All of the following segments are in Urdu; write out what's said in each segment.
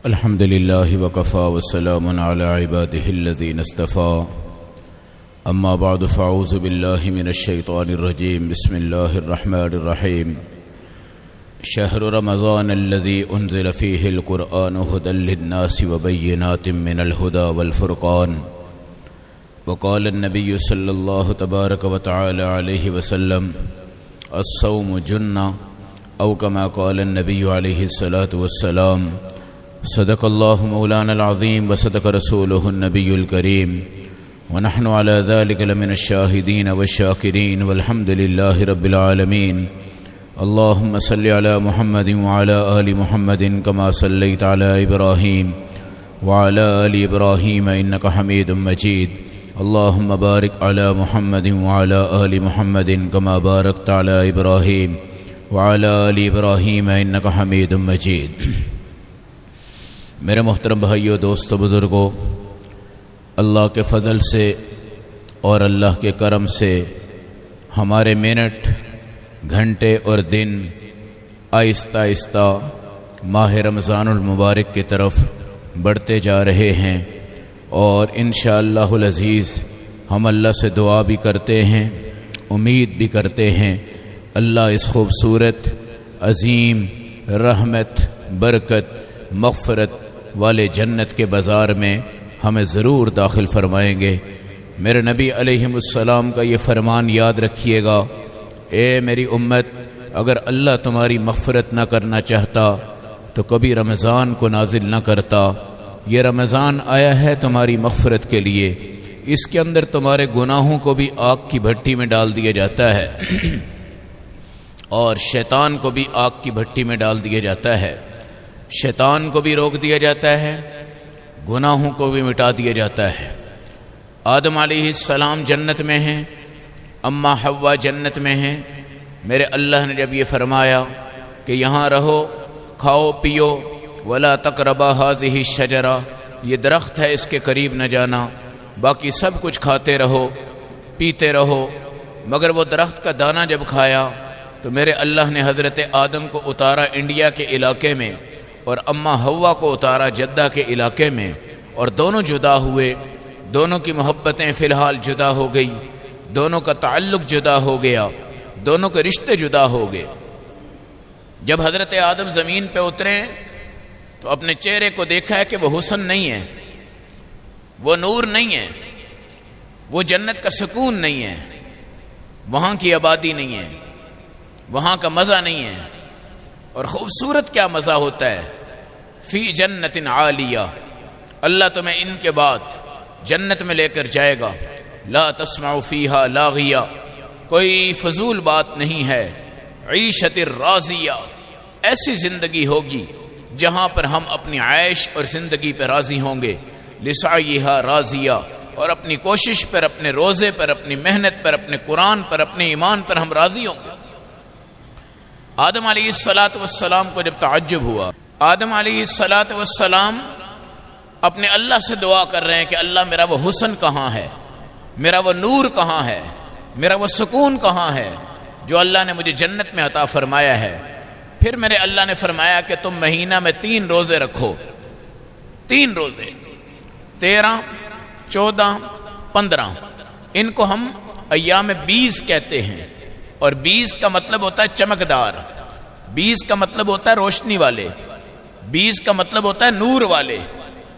الحمد لله وكفى والسلام على عباده الذين اصطفى أما بعد فأعوذ بالله من الشيطان الرجيم بسم الله الرحمن الرحيم شهر رمضان الذي أنزل فيه القرآن هدى للناس وبينات من الهدى والفرقان وقال النبي صلى الله تبارك وتعالى عليه وسلم الصوم جنة أو كما قال النبي عليه الصلاة والسلام صدق الله مولانا العظيم وصدق رسوله النبي الكريم ونحن على ذلك لمن الشاهدين والشاكرين والحمد لله رب العالمين اللهم صل على محمد وعلى آل محمد كما صليت على إبراهيم وعلى آل إبراهيم إنك حميد مجيد اللهم بارك على محمد وعلى آل محمد كما باركت على إبراهيم وعلى آل إبراهيم إنك حميد مجيد میرے محترم بھائیو، دوستو، بزرگو، اللہ کے فضل سے اور اللہ کے کرم سے ہمارے منٹ، گھنٹے اور دن آہستہ آہستہ ماہ رمضان المبارک کی طرف بڑھتے جا رہے ہیں، اور انشاءاللہ العزیز ہم اللہ سے دعا بھی کرتے ہیں، امید بھی کرتے ہیں اللہ اس خوبصورت، عظیم، رحمت، برکت، مغفرت والے جنت کے بازار میں ہمیں ضرور داخل فرمائیں گے۔ میرے نبی علیہ السلام کا یہ فرمان یاد رکھیے گا، اے میری امت، اگر اللہ تمہاری مغفرت نہ کرنا چاہتا تو کبھی رمضان کو نازل نہ کرتا۔ یہ رمضان آیا ہے تمہاری مغفرت کے لیے، اس کے اندر تمہارے گناہوں کو بھی آگ کی بھٹی میں ڈال دیا جاتا ہے اور شیطان کو بھی آگ کی بھٹی میں ڈال دیا جاتا ہے، شیطان کو بھی روک دیا جاتا ہے، گناہوں کو بھی مٹا دیا جاتا ہے۔ آدم علیہ السلام جنت میں ہیں، اماں حوا جنت میں ہیں۔ میرے اللہ نے جب یہ فرمایا کہ یہاں رہو، کھاؤ پیو، ولا تقربا هذه الشجرہ، یہ درخت ہے، اس کے قریب نہ جانا، باقی سب کچھ کھاتے رہو، پیتے رہو، مگر وہ درخت کا دانہ جب کھایا تو میرے اللہ نے حضرت آدم کو اتارا انڈیا کے علاقے میں اور اماں حوا کو اتارا جدہ کے علاقے میں، اور دونوں جدا ہوئے، دونوں کی محبتیں فی الحال جدا ہو گئی، دونوں کا تعلق جدا ہو گیا، دونوں کے رشتے جدا ہو گئے۔ جب حضرت آدم زمین پہ اترے تو اپنے چہرے کو دیکھا ہے کہ وہ حسن نہیں ہے، وہ نور نہیں ہے، وہ جنت کا سکون نہیں ہے، وہاں کی آبادی نہیں ہے، وہاں کا مزہ نہیں ہے۔ اور خوبصورت کیا مزہ ہوتا ہے، فی جنت عالیہ، اللہ تمہیں ان کے بعد جنت میں لے کر جائے گا، لا تسمع فیہا لاغیہ، کوئی فضول بات نہیں ہے، عیشت راضیہ، ایسی زندگی ہوگی جہاں پر ہم اپنی عیش اور زندگی پہ راضی ہوں گے، لسعیہا راضیہ، اور اپنی کوشش پر، اپنے روزے پر، اپنی محنت پر، اپنے قرآن پر، اپنے ایمان پر ہم راضی ہوں گے۔ آدم علیہ السلام کو جب تعجب ہوا، آدم علیہ السلام اپنے اللہ سے دعا کر رہے ہیں کہ اللہ میرا وہ حسن کہاں ہے، میرا وہ نور کہاں ہے، میرا وہ سکون کہاں ہے جو اللہ نے مجھے جنت میں عطا فرمایا ہے۔ پھر میرے اللہ نے فرمایا کہ تم مہینہ میں 3 روزے رکھو، 3 روزے، 13، 14، 15، ان کو ہم ایام 20 کہتے ہیں، اور 20 کا مطلب ہوتا ہے چمکدار، 20 کا مطلب ہوتا ہے روشنی والے، 20 کا مطلب ہوتا ہے نور والے۔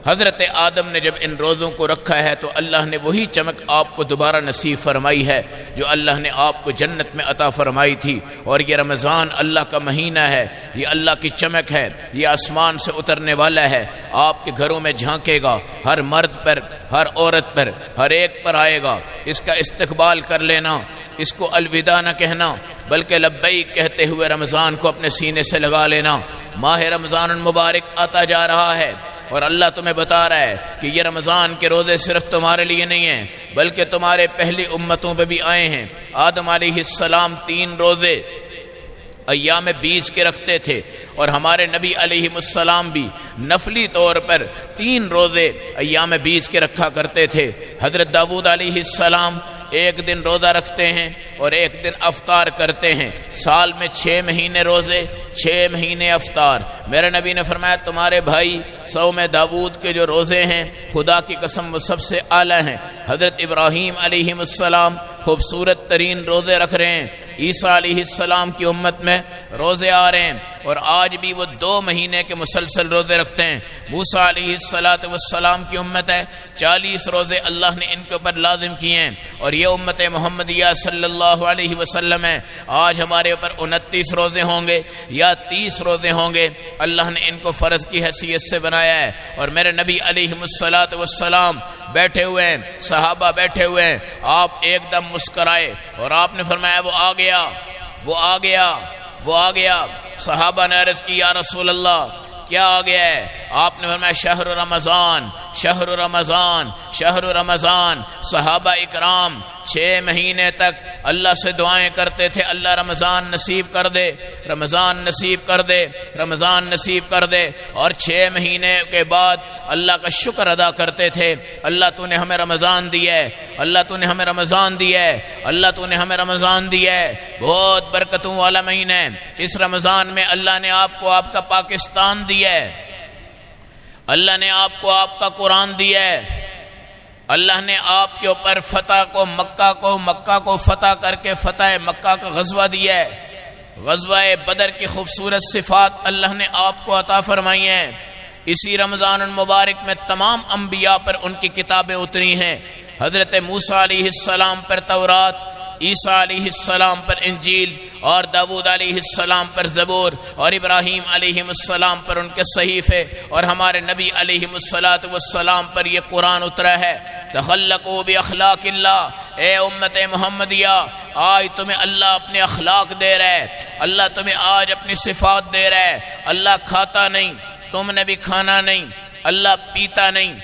حضرت آدم نے جب ان روزوں کو رکھا ہے تو اللہ نے وہی چمک آپ کو دوبارہ نصیب فرمائی ہے جو اللہ نے آپ کو جنت میں عطا فرمائی تھی۔ اور یہ رمضان اللہ کا مہینہ ہے، یہ اللہ کی چمک ہے، یہ آسمان سے اترنے والا ہے، آپ کے گھروں میں جھانکے گا، ہر مرد پر، ہر عورت پر، ہر ایک پر آئے گا۔ اس کا استقبال کر لینا، اس کو الوداع نہ کہنا بلکہ لبیک کہتے ہوئے رمضان کو اپنے سینے سے لگا لینا۔ ماہ رمضان المبارک آتا جا رہا ہے اور اللہ تمہیں بتا رہا ہے کہ یہ رمضان کے روزے صرف تمہارے لیے نہیں ہیں بلکہ تمہارے پہلی امتوں پہ بھی آئے ہیں۔ آدم علیہ السلام 3 روزے ایام 20 کے رکھتے تھے، اور ہمارے نبی علیہ السلام بھی نفلی طور پر 3 روزے ایام 20 کے رکھا کرتے تھے۔ حضرت داؤد علیہ السلام ایک دن روزہ رکھتے ہیں اور ایک دن افطار کرتے ہیں۔ سال میں 6 مہینے روزے، 6 مہینے افطار۔ میرے نبی نے فرمایا تمہارے بھائی صوم داؤد کے جو روزے ہیں خدا کی قسم وہ سب سے اعلیٰ ہیں۔ حضرت ابراہیم علیہ السلام خوبصورت ترین روزے رکھ رہے ہیں، عیسیٰ علیہ السلام کی امت میں روزے آ رہے ہیں، اور آج بھی وہ 2 مہینے کے مسلسل روزے رکھتے ہیں۔ موسیٰ علیہ السلام کی امت ہے، 40 روزے اللہ نے ان کے اوپر لازم کیے ہیں، اور یہ امت محمدیہ صلی اللہ علیہ وسلم ہے۔ آج ہمارے اوپر 29 روزے ہوں گے یا 30 روزے ہوں گے، اللہ نے ان کو فرض کی حیثیت سے بنایا ہے۔ اور میرے نبی علیہ السلام بیٹھے ہوئے ہیں، صحابہ بیٹھے ہوئے ہیں، آپ ایک دم مسکرائے اور آپ نے فرمایا وہ آ گیا، وہ آ گیا، وہ آ گیا۔ صحابہ نے عرض کی یا رسول اللہ کیا آ گیا ہے؟ آپ نے فرمایا شہر رمضان، شہر رمضان، شہر رمضان۔ صحابہ اکرام 6 مہینے تک اللہ سے دعائیں کرتے تھے اللہ رمضان نصیب کر دے، رمضان نصیب کر دے، رمضان نصیب کر دے، اور 6 مہینے کے بعد اللہ کا شکر ادا کرتے تھے، اللہ تو نے ہمیں رمضان دیا ہے، اللہ تو نے ہمیں رمضان دیا ہے، اللہ تو نے ہمیں رمضان دیا ہے، بہت برکتوں والا مہینہ ہے۔ اس رمضان میں اللہ نے آپ کو آپ کا پاکستان دیا ہے، اللہ نے آپ کو آپ کا قرآن دیا ہے، اللہ نے آپ کے اوپر فتح کو مکہ کو فتح کر کے فتح مکہ کا غزوہ دیا ہے، غزوہ بدر کی خوبصورت صفات اللہ نے آپ کو عطا فرمائی ہیں۔ اسی رمضان المبارک میں تمام انبیاء پر ان کی کتابیں اتری ہیں، حضرت موسیٰ علیہ السلام پر تورات، عیسیٰ علیہ السلام پر انجیل، اور داؤد علیہ السلام پر زبور، اور ابراہیم علیہ السلام پر ان کے صحیفے، اور ہمارے نبی علیہ السلام پر یہ قرآن اترا ہے۔ تخلقوا باخلاق اللہ، اے امت محمدیہ آج تمہیں اللہ اپنے اخلاق دے رہا ہے، اللہ تمہیں آج اپنی صفات دے رہا ہے۔ اللہ کھاتا نہیں، تم نے بھی کھانا نہیں، اللہ پیتا نہیں،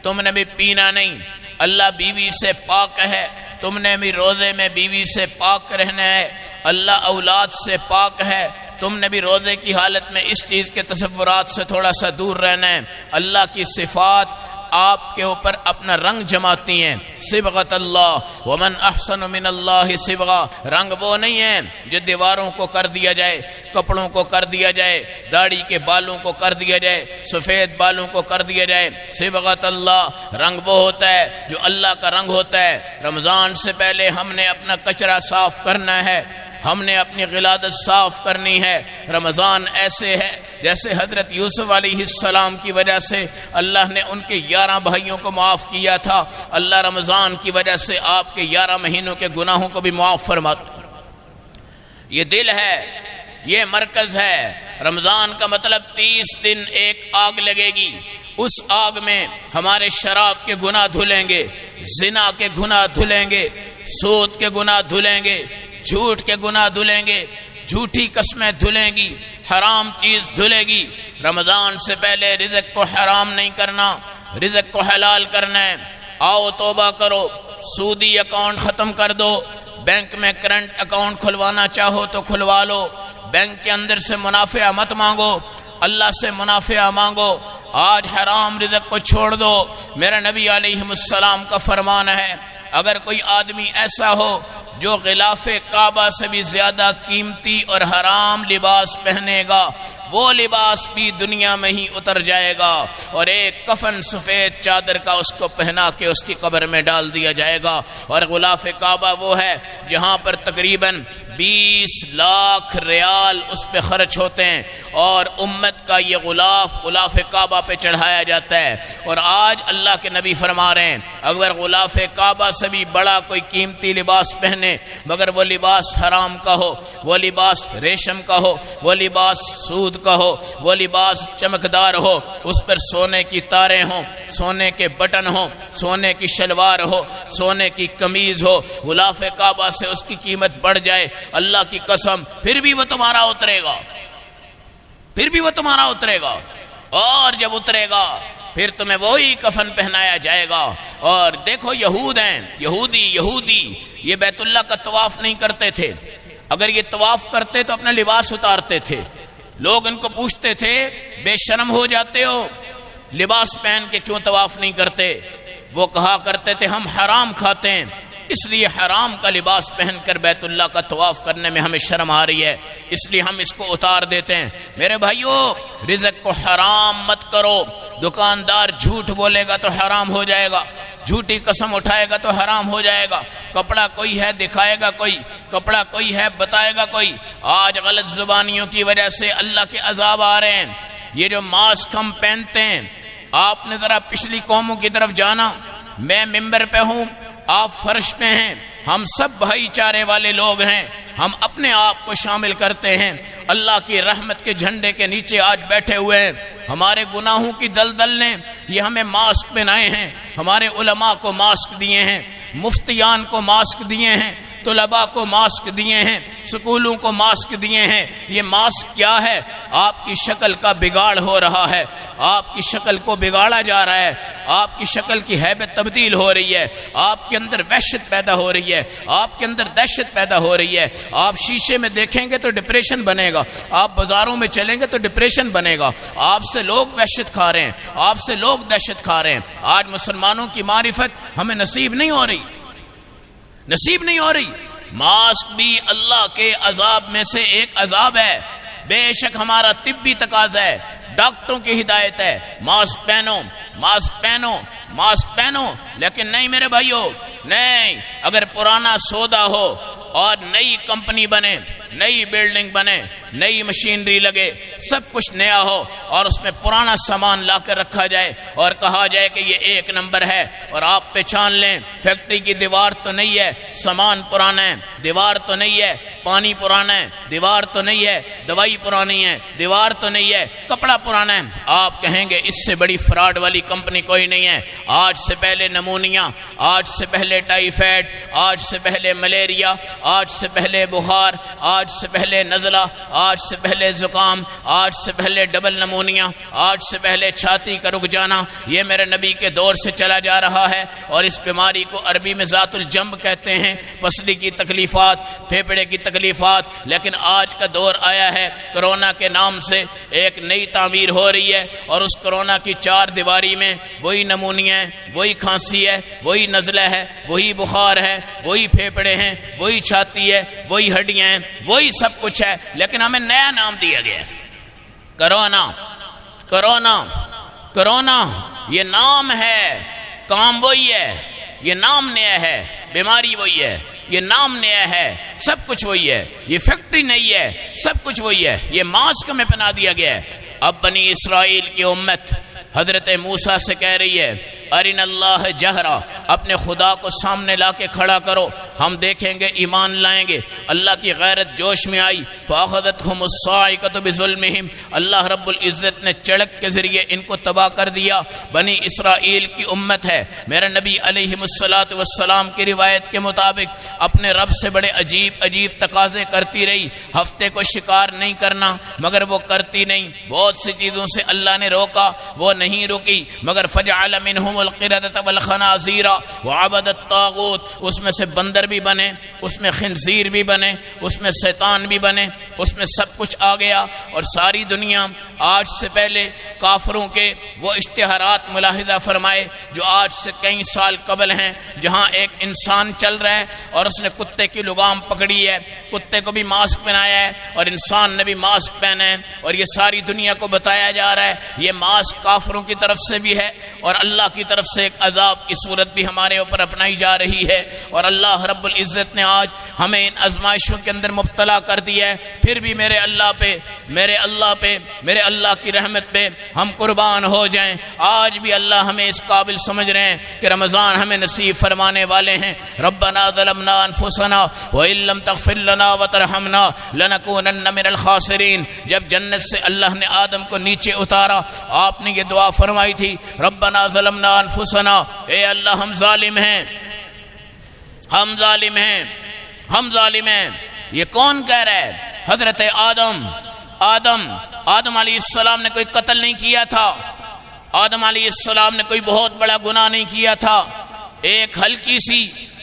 تم نے بھی پینا نہیں، اللہ بیوی سے پاک ہے، تم نے بھی روزے میں بیوی سے پاک رہنا ہے، اللہ اولاد سے پاک ہے، تم نے بھی روزے کی حالت میں اس چیز کے تصورات سے تھوڑا سا دور رہنا ہے۔ اللہ کی صفات آپ کے اوپر اپنا رنگ جماتی ہیں۔ صبغۃ اللہ، ومن احسن من اللہ صبغہ، رنگ وہ نہیں ہے جو دیواروں کو کر دیا جائے، کپڑوں کو کر دیا جائے، داڑھی کے بالوں کو کر دیا جائے، سفید بالوں کو کر دیا جائے۔ صبغۃ اللہ، رنگ وہ ہوتا ہے جو اللہ کا رنگ ہوتا ہے۔ رمضان سے پہلے ہم نے اپنا کچرا صاف کرنا ہے، ہم نے اپنی غلادت صاف کرنی ہے۔ رمضان ایسے ہے جیسے حضرت یوسف علیہ السلام کی وجہ سے اللہ نے ان کے 11 بھائیوں کو معاف کیا تھا، اللہ رمضان کی وجہ سے آپ کے 11 مہینوں کے گناہوں کو بھی معاف فرماتا۔ یہ دل ہے، یہ مرکز ہے۔ رمضان کا مطلب 30 دن ایک آگ لگے گی، اس آگ میں ہمارے شراب کے گناہ دھلیں گے، زنا کے گناہ دھلیں گے، سود کے گناہ دھلیں گے، جھوٹ کے گناہ دھلیں گے، جھوٹی قسمیں دھلیں گی، حرام چیز دھلے گی۔ رمضان سے پہلے رزق کو حرام نہیں کرنا، رزق کو حلال کرنا ہے۔ آؤ توبہ کرو، سودی اکاؤنٹ ختم کر دو، بینک میں کرنٹ اکاؤنٹ کھلوانا چاہو تو کھلوا لو، بینک کے اندر سے منافع مت مانگو، اللہ سے منافع مانگو، آج حرام رزق کو چھوڑ دو۔ میرا نبی علیہ السلام کا فرمان ہے اگر کوئی آدمی ایسا ہو جو غلاف کعبہ سے بھی زیادہ قیمتی اور حرام لباس پہنے گا، وہ لباس بھی دنیا میں ہی اتر جائے گا، اور ایک کفن سفید چادر کا اس کو پہنا کے اس کی قبر میں ڈال دیا جائے گا۔ اور غلاف کعبہ وہ ہے جہاں پر تقریباً 20 لاکھ ریال اس پہ خرچ ہوتے ہیں، اور امت کا یہ غلاف کعبہ پہ چڑھایا جاتا ہے۔ اور آج اللہ کے نبی فرما رہے ہیں اگر غلاف کعبہ سے بھی بڑا کوئی قیمتی لباس پہنے مگر وہ لباس حرام کا ہو، وہ لباس ریشم کا ہو، وہ لباس سود کا ہو، وہ لباس چمکدار ہو، اس پر سونے کی تاریں ہوں، سونے کے بٹن ہوں، سونے کی شلوار ہو، سونے کی قمیض ہو، غلاف کعبہ سے اس کی قیمت بڑھ جائے، اللہ کی قسم پھر بھی وہ تمہارا اترے گا، پھر بھی وہ تمہارا اترے گا۔ اور جب اترے گا پھر تمہیں وہی کفن پہنایا جائے گا۔ اور دیکھو یہود ہیں، یہودی یہ بیت اللہ کا طواف نہیں کرتے تھے، اگر یہ طواف کرتے تو اپنا لباس اتارتے تھے، لوگ ان کو پوچھتے تھے بے شرم ہو جاتے ہو، لباس پہن کے کیوں طواف نہیں کرتے؟ وہ کہا کرتے تھے ہم حرام کھاتے ہیں، اس لیے حرام کا لباس پہن کر بیت اللہ کا طواف کرنے میں ہمیں شرم آ رہی ہے، اس لیے ہم اس کو اتار دیتے ہیں۔ میرے بھائیو، رزق کو حرام مت کرو۔ دکاندار جھوٹ بولے گا تو حرام ہو جائے گا، جھوٹی قسم اٹھائے گا تو حرام ہو جائے گا۔ کپڑا کوئی ہے دکھائے گا کوئی، کپڑا کوئی ہے بتائے گا کوئی۔ آج غلط زبانیوں کی وجہ سے اللہ کے عذاب آ رہے ہیں۔ یہ جو ماسک ہم پہنتے ہیں، آپ نے ذرا پچھلی قوموں کی طرف جانا، میں ممبر پہ ہوں، آپ فرش پہ ہیں، ہم سب بھائی چارے والے لوگ ہیں، ہم اپنے آپ کو شامل کرتے ہیں۔ اللہ کی رحمت کے جھنڈے کے نیچے آج بیٹھے ہوئے ہیں۔ ہمارے گناہوں کی دلدل نے یہ ہمیں ماسک پہنائے ہیں، ہمارے علماء کو ماسک دیے ہیں، مفتیان کو ماسک دیے ہیں، طلباء کو ماسک دیے ہیں، سکولوں کو ماسک دیے ہیں۔ یہ ماسک کیا ہے؟ آپ کی شکل کا بگاڑ ہو رہا ہے، آپ کی شکل کو بگاڑا جا رہا ہے، آپ کی شکل کی ہیبت تبدیل ہو رہی ہے، آپ کے اندر وحشت پیدا ہو رہی ہے، آپ کے اندر دہشت پیدا ہو رہی ہے۔ آپ شیشے میں دیکھیں گے تو ڈپریشن بنے گا، آپ بازاروں میں چلیں گے تو ڈپریشن بنے گا۔ آپ سے لوگ وحشت کھا رہے ہیں، آپ سے لوگ دہشت کھا رہے ہیں۔ آج مسلمانوں کی معرفت ہمیں نصیب نہیں ہو رہی، نصیب نہیں ہو رہی۔ ماسک بھی اللہ کے عذاب میں سے ایک عذاب ہے۔ بے شک ہمارا طبی تقاضا ہے، ڈاکٹروں کی ہدایت ہے، ماسک پہنو، ماسک پہنو، ماسک پہنو۔ لیکن نہیں میرے بھائیو، نہیں، اگر پرانا سودا ہو اور نئی کمپنی بنے، نئی بلڈنگ بنے، نئی مشینری لگے، سب کچھ نیا ہو اور اس میں پرانا سامان لا کر رکھا جائے اور کہا جائے کہ یہ ایک نمبر ہے، اور آپ پہچان لیں فیکٹری کی دیوار تو نہیں ہے، سامان پرانا ہے، دیوار تو نہیں ہے، پانی پرانا ہے، دیوار تو نہیں ہے، دوائی پرانی ہے، دیوار تو نہیں ہے، کپڑا پرانا ہے، آپ کہیں گے اس سے بڑی فراڈ والی کمپنی کوئی نہیں ہے۔ آج سے پہلے نمونیا، آج سے پہلے ٹائیفائڈ، آج سے پہلے ملیریا، آج سے پہلے بخار، آج سے پہلے نزلہ، آج سے پہلے زکام، آج سے پہلے ڈبل نمونیا، آج سے پہلے چھاتی کا رک جانا، یہ میرے نبی کے دور سے چلا جا رہا ہے۔ اور اس بیماری کو عربی میں ذات الجنب کہتے ہیں، پسلی کی تکلیفات، پھیپھڑے کی تکلیفات۔ لیکن آج کا دور آیا ہے، کرونا کے نام سے ایک نئی تعمیر ہو رہی ہے، اور اس کرونا کی چار دیواری میں وہی نمونیا ہے، وہی کھانسی ہے، وہی نزلہ ہے، وہی بخار ہے، وہی پھیپھڑے ہیں، وہی چھاتی ہے، وہی ہڈیاں ہیں، وہی سب کچھ ہے، لیکن ہمیں نیا نام دیا گیا ہے، کرونا۔ کرونا، کرونا یہ نام ہے، کام وہی ہے، یہ نام نیا ہے، بیماری وہی ہے، یہ نام نیا ہے، سب کچھ وہی ہے، یہ فیکٹری نہیں ہے، سب کچھ وہی ہے، یہ ماسک میں پہنا دیا گیا ہے۔ اب بنی اسرائیل کی امت حضرت موسیٰ سے کہہ رہی ہے، ارنا اللہ جہرا، اپنے خدا کو سامنے لا کے کھڑا کرو، ہم دیکھیں گے، ایمان لائیں گے۔ اللہ کی غیرت جوش میں آئی، فاخذتہم الصاعقۃ بظلمہم، اللہ رب العزت نے چڑک کے ذریعے ان کو تباہ کر دیا۔ بنی اسرائیل کی امت ہے، میرے نبی علیہ السلام کی روایت کے مطابق اپنے رب سے بڑے عجیب عجیب تقاضے کرتی رہی۔ ہفتے کو شکار نہیں کرنا، مگر وہ کرتی نہیں۔ بہت سی چیزوں سے اللہ نے روکا، وہ نہیں رکی، مگر فجعل منہم القردۃ والخنازیر وعبد الطاغوت، اس میں سے بندر بھی بنے، اس میں خنزیر بھی بنے، اس میں شیطان بھی بنے، اس میں سب کچھ آ گیا۔ اور ساری دنیا آج سے پہلے کافروں کے وہ اشتہارات ملاحظہ فرمائے جو آج سے کئی سال قبل ہیں، جہاں ایک انسان چل رہا ہے اور اس نے کتے کی لگام پکڑی ہے، کتے کو بھی ماسک پہنایا ہے اور انسان نے بھی ماسک پہنا ہے، اور یہ ساری دنیا کو بتایا جا رہا ہے یہ ماسک کافروں کی طرف سے بھی ہے، اور اللہ کی طرف سے ایک عذاب کی صورت بھی ہمارے اوپر اپنائی جا رہی ہے۔ اور اللہ رب العزت نے آج ہمیں ان آزمائشوں کے اندر مبتلا کر دیا ہے، پھر بھی میرے اللہ پہ، میرے اللہ پہ، میرے اللہ کی رحمت پہ ہم قربان ہو جائیں۔ آج بھی اللہ ہمیں اس قابل سمجھ رہے ہیں کہ رمضان ہمیں نصیب فرمانے والے ہیں۔ ربنا ظلمنا انفسنا وان لم تغفر لنا وترحمنا لنکونن من الخاسرین۔ جب جنت سے اللہ نے آدم کو نیچے اتارا، آپ نے یہ دعا فرمائی تھی، ربنا ظلمنا انفسنا، اے اللہ ہم ظالم ہیں، ہم ظالم ہیں، ہم ظالم ہیں۔ یہ کون کہہ رہا ہے؟ حضرت آدم علیہ السلام نے کوئی قتل نہیں کیا تھا، آدم علیہ السلام نے کوئی بہت بڑا گناہ نہیں کیا تھا، ایک ہلکی سی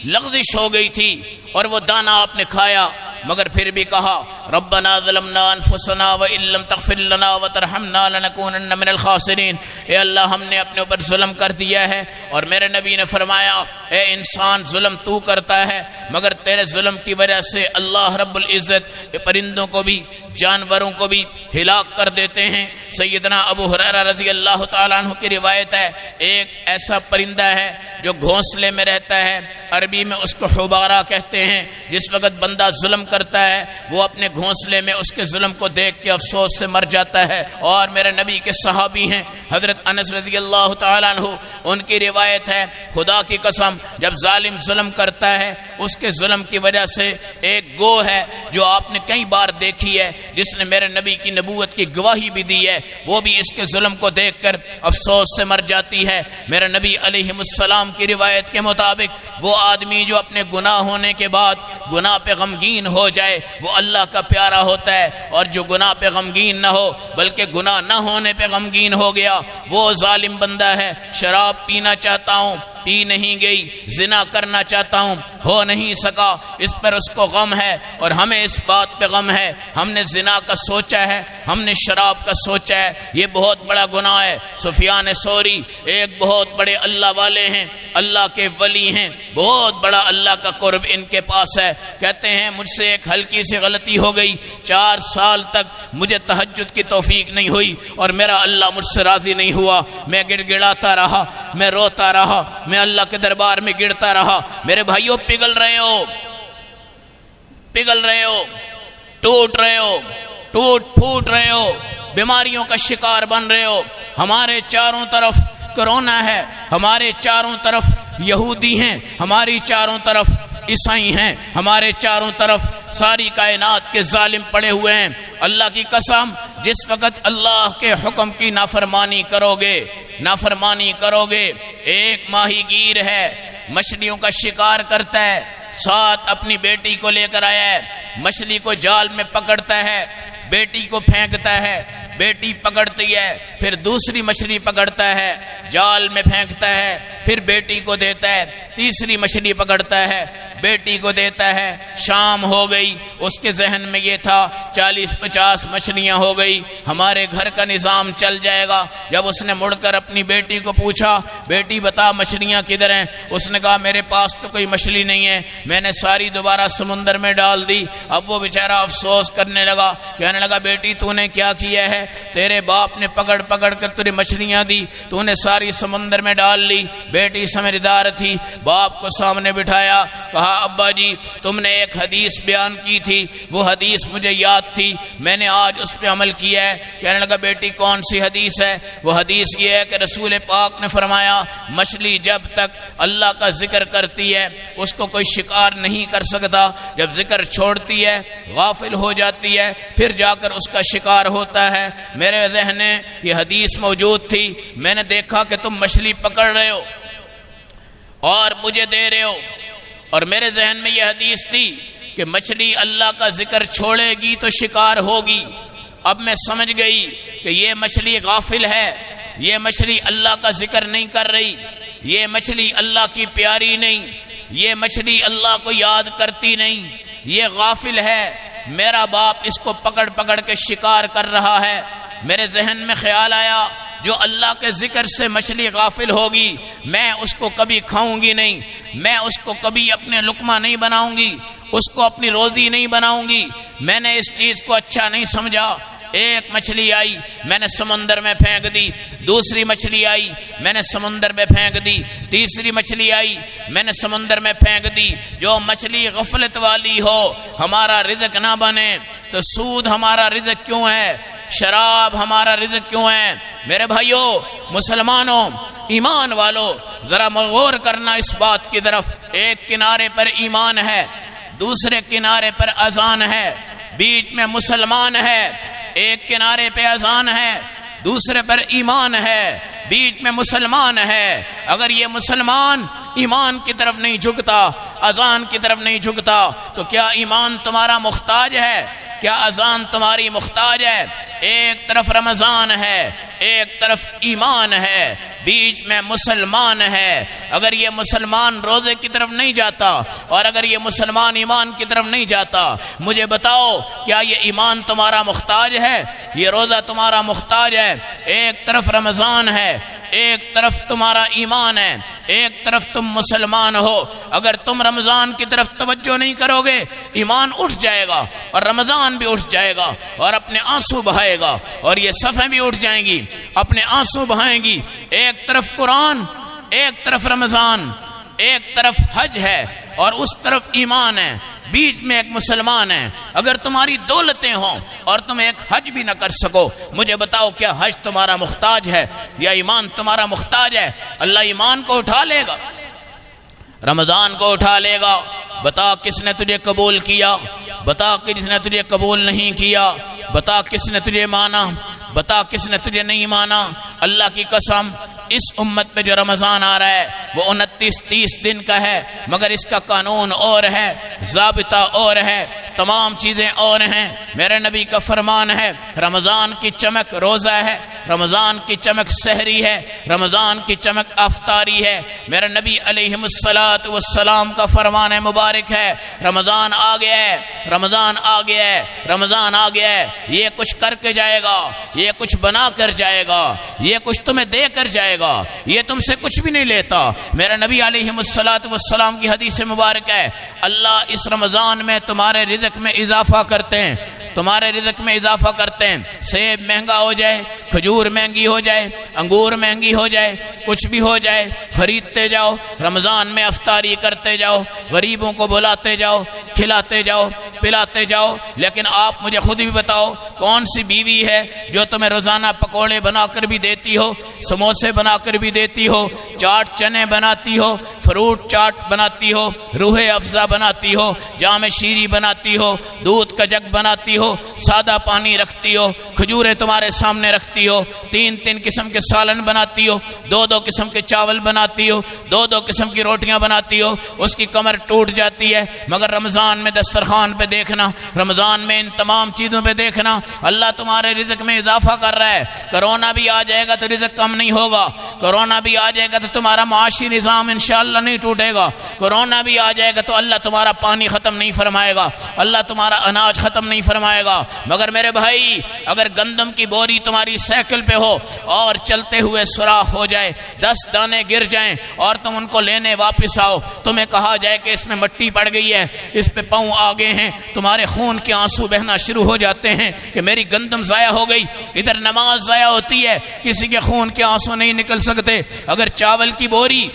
لغزش ہو گئی تھی اور وہ دانہ آپ نے کھایا، مگر پھر بھی کہا ربنا ظلمنا انفسنا وان لم تغفر لنا وترحمنا لنکونن من الخاسرین، اے اللہ ہم نے اپنے اوپر ظلم کر دیا ہے۔ اور میرے نبی نے فرمایا اے انسان ظلم تو کرتا ہے مگر تیرے ظلم کی وجہ سے اللہ رب العزت پرندوں کو بھی جانوروں کو بھی ہلاک کر دیتے ہیں۔ سیدنا ابو ہریرہ رضی اللہ تعالیٰ عنہ کی روایت ہے، ایک ایسا پرندہ ہے جو گھونسلے میں رہتا ہے، عربی میں اس کو حبارہ کہتے ہیں۔ جس وقت بندہ ظلم کرتا ہے وہ اپنے گھونسلے میں اس کے ظلم کو دیکھ کے افسوس سے مر جاتا ہے۔ اور میرے نبی کے صحابی ہیں حضرت انس رضی اللہ تعالیٰ عنہ، ان کی روایت ہے خدا کی قسم جب ظالم ظلم کرتا ہے اس کے ظلم کی وجہ سے ایک گو ہے جو آپ نے کئی بار دیکھی ہے، جس نے میرے نبی کی نبوت کی گواہی بھی دی ہے، وہ بھی اس کے ظلم کو دیکھ کر افسوس سے مر جاتی ہے۔ میرے نبی علیہ السلام کی روایت کے مطابق وہ آدمی جو اپنے گناہ ہونے کے بعد گناہ پہ غمگین ہو جائے وہ اللہ کا پیارا ہوتا ہے، اور جو گناہ پہ غمگین نہ ہو بلکہ گناہ نہ ہونے پہ غمگین ہو گیا وہ ظالم بندہ ہے۔ شراب پینا چاہتا ہوں پی نہیں گئی، زنا کرنا چاہتا ہوں ہو نہیں سکا، اس پر اس کو غم ہے، اور ہمیں اس بات پہ غم ہے ہم نے زنا کا سوچا ہے، ہم نے شراب کا سوچا ہے، یہ بہت بڑا گناہ ہے۔ سفیان ثوری ایک بہت بڑے اللہ والے ہیں، اللہ کے ولی ہیں، بہت بڑا اللہ کا قرب ان کے پاس ہے، کہتے ہیں مجھ سے ایک ہلکی سی غلطی ہو گئی، 4 سال تک مجھے تہجد کی توفیق نہیں ہوئی اور میرا اللہ مجھ سے راضی نہیں ہوا، میں گڑ گڑاتا رہا، میں روتا رہا، میں اللہ کے دربار میں گرتا رہا۔ میرے بھائیوں پگھل رہے ہو، ٹوٹ رہے ہو، ٹوٹ پھوٹ رہے ہو، بیماریوں کا شکار بن رہے ہو۔ ہمارے چاروں طرف کرونا ہے، ہمارے چاروں طرف یہودی ہیں، ہماری چاروں طرف عیسائی ہیں، ہمارے چاروں طرف ساری کائنات کے ظالم پڑے ہوئے ہیں۔ اللہ کی قسم جس وقت اللہ کے حکم کی نافرمانی کرو گے، ایک ماہی گیر ہے مچھلیوں کا شکار کرتا ہے، ساتھ اپنی بیٹی کو لے کر آیا ہے، مچھلی کو جال میں پکڑتا ہے، بیٹی کو پھینکتا ہے، بیٹی پکڑتی ہے، پھر دوسری مچھلی پکڑتا ہے، جال میں پھینکتا ہے، پھر بیٹی کو دیتا ہے، تیسری مچھلی پکڑتا ہے، بیٹی کو دیتا ہے۔ شام ہو گئی، اس کے ذہن میں یہ تھا 40-50 مچھلیاں ہو گئی، ہمارے گھر کا نظام چل جائے گا۔ جب اس نے مڑ کر اپنی بیٹی کو پوچھا بیٹی بتا مچھلیاں کدھر ہیں، اس نے کہا میرے پاس تو کوئی مچھلی نہیں ہے، میں نے ساری دوبارہ سمندر میں ڈال دی۔ اب وہ بیچارہ افسوس کرنے لگا، کہنے لگا بیٹی تو نے کیا کیا ہے، تیرے باپ نے پکڑ پکڑ کر تجھے مچھلیاں دی، تو نے ساری سمندر میں ڈال لی۔ بیٹی سمجھدار تھی، باپ کو سامنے بٹھایا، کہا ابا جی تم نے ایک حدیث بیان کی تھی، وہ حدیث مجھے یاد تھی، میں نے آج اس پہ عمل کیا ہے۔ کہنے لگا بیٹی کون سی حدیث ہے؟ وہ حدیث یہ ہے کہ رسول پاک نے فرمایا مچھلی جب تک اللہ کا ذکر کرتی ہے اس کو کوئی شکار نہیں کر سکتا، جب ذکر چھوڑتی ہے غافل ہو جاتی ہے پھر جا کر اس کا شکار ہوتا ہے۔ میرے ذہن میں یہ حدیث موجود تھی، میں نے دیکھا کہ تم مچھلی پکڑ رہے ہو اور مجھے دے رہے ہو، اور میرے ذہن میں یہ حدیث تھی کہ مچھلی اللہ کا ذکر چھوڑے گی تو شکار ہوگی۔ اب میں سمجھ گئی کہ یہ مچھلی غافل ہے، یہ مچھلی اللہ کا ذکر نہیں کر رہی، یہ مچھلی اللہ کی پیاری نہیں، یہ مچھلی اللہ کو یاد کرتی نہیں، یہ غافل ہے، میرا باپ اس کو پکڑ پکڑ کے شکار کر رہا ہے۔ میرے ذہن میں خیال آیا جو اللہ کے ذکر سے مچھلی غافل ہوگی میں اس کو کبھی کھاؤں گی نہیں، میں اس کو کبھی اپنے لقمہ نہیں بناؤں گی، اس کو اپنی روزی نہیں بناؤں گی۔ میں نے اس چیز کو اچھا نہیں سمجھا۔ ایک مچھلی آئی میں نے سمندر میں پھینک دی، دوسری مچھلی آئی میں نے سمندر میں پھینک دی، تیسری مچھلی آئی میں نے سمندر میں پھینک دی۔ جو مچھلی غفلت والی ہو ہمارا رزق نہ بنے تو سود ہمارا رزق کیوں ہے، شراب ہمارا رزق کیوں ہے؟ میرے بھائیوں مسلمانوں ایمان والو ذرا غور کرنا اس بات کی طرف، ایک کنارے پر ایمان ہے، دوسرے کنارے پر اذان ہے، بیچ میں مسلمان ہے، ایک کنارے پہ اذان ہے دوسرے پر ایمان ہے، بیچ میں مسلمان ہے۔ اگر یہ مسلمان ایمان کی طرف نہیں جھکتا، اذان کی طرف نہیں جھکتا تو کیا ایمان تمہارا محتاج ہے؟ کیا اذان تمہاری محتاج ہے؟ ایک طرف رمضان ہے، ایک طرف ایمان ہے، بیچ میں مسلمان ہے۔ اگر یہ مسلمان روزے کی طرف نہیں جاتا اور اگر یہ مسلمان ایمان کی طرف نہیں جاتا، مجھے بتاؤ کیا یہ ایمان تمہارا محتاج ہے؟ یہ روزہ تمہارا محتاج ہے؟ ایک طرف رمضان ہے، ایک طرف تمہارا ایمان ہے، ایک طرف تم مسلمان ہو۔ اگر تم رمضان کی طرف توجہ نہیں کرو گے، ایمان اٹھ جائے گا اور رمضان بھی اٹھ جائے گا اور اپنے آنسو بہائے گا، اور یہ صفیں بھی اٹھ جائیں گی، اپنے آنسو بہائیں گی۔ ایک طرف قرآن، ایک طرف رمضان، ایک طرف حج ہے اور اس طرف ایمان ہے، بیچ میں ایک مسلمان ہے۔ اگر تمہاری دولتیں ہوں اور تم ایک حج بھی نہ کر سکو، مجھے بتاؤ کیا حج تمہارا محتاج ہے یا ایمان تمہارا محتاج ہے؟ اللہ ایمان کو اٹھا لے گا، رمضان کو اٹھا لے گا۔ بتا کس نے تجھے قبول کیا، بتا کس نے تجھے قبول نہیں کیا، بتا کس نے تجھے مانا، بتا کس نے تجھے نہیں مانا۔ اللہ کی قسم، اس امت پہ جو رمضان آ رہا ہے وہ 29-30 دن کا ہے، مگر اس کا قانون اور ہے، ضابطہ اور ہے، تمام چیزیں اور ہیں۔ میرے نبی کا فرمان ہے، رمضان کی چمک روزہ ہے، رمضان کی چمک سحری ہے، رمضان کی چمک افطاری ہے۔ میرے نبی علیہ الصلاۃ والسلام کا فرمان مبارک ہے، رمضان آ گیا ہے، رمضان آ گیا ہے، رمضان آ گیا ہے، یہ کچھ کر کے جائے گا، یہ کچھ بنا کر جائے گا، یہ کچھ تمہیں دے کر جائے گا، یہ تم سے کچھ بھی نہیں لیتا۔ میرے نبی علیہ الصلاۃ والسلام کی حدیث مبارک ہے، اللہ اس رمضان میں تمہارے رزق میں اضافہ کرتے ہیں، تمہارے رزق میں اضافہ کرتے ہیں۔ سیب مہنگا ہو جائے، کھجور مہنگی ہو جائے، انگور مہنگی ہو جائے، کچھ بھی ہو جائے، خریدتے جاؤ، رمضان میں افطاری کرتے جاؤ، غریبوں کو بلاتے جاؤ، کھلاتے جاؤ، پلاتے جاؤ۔ لیکن آپ مجھے خود بھی بتاؤ، کون سی بیوی ہے جو تمہیں روزانہ پکوڑے بنا کر بھی دیتی ہو، سموسے بنا کر بھی دیتی ہو، چاٹ چنے بناتی ہو، فروٹ چاٹ بناتی ہو، روح افزا بناتی ہو، جام شیری بناتی ہو، دودھ کا جگ بناتی ہو، سادہ پانی رکھتی ہو، کھجوریں تمہارے سامنے رکھتی ہو، 3 قسم کے سالن بناتی ہو، 2 قسم کے چاول بناتی ہو، 2 قسم کی روٹیاں بناتی ہو، اس کی کمر ٹوٹ جاتی ہے۔ مگر رمضان میں دسترخوان پہ دیکھنا، رمضان میں ان تمام چیزوں پہ دیکھنا، اللہ تمہارے رزق میں اضافہ کر رہا ہے۔ کرونا بھی آ جائے گا تو رزق کم نہیں ہوگا، کرونا بھی آ جائے گا تو تمہارا معاشی نظام انشاءاللہ نہیں ٹوٹے گا، کرونا بھی آ جائے گا تو اللہ تمہارا پانی ختم نہیں فرمائے گا، اللہ تمہارا اناج ختم نہیں فرمائے گا۔ مگر میرے بھائی، اگر گندم کی بوری تمہاری سائیکل پہ ہو اور چلتے ہوئے سوراخ ہو جائے، 10 دانے گر جائیں اور تم ان کو لینے واپس آؤ، تمہیں کہا جائے کہ اس میں مٹی پڑ گئی ہے، اس پہ پاؤں آگے ہیں، تمہارے خون کے آنسو بہنا شروع ہو جاتے ہیں کہ میری گندم ضائع ہو گئی۔ ادھر نماز ضائع ہوتی ہے، کسی کے خون کے آنسو نہیں نکل سکتے۔ اگر چاول کی بوری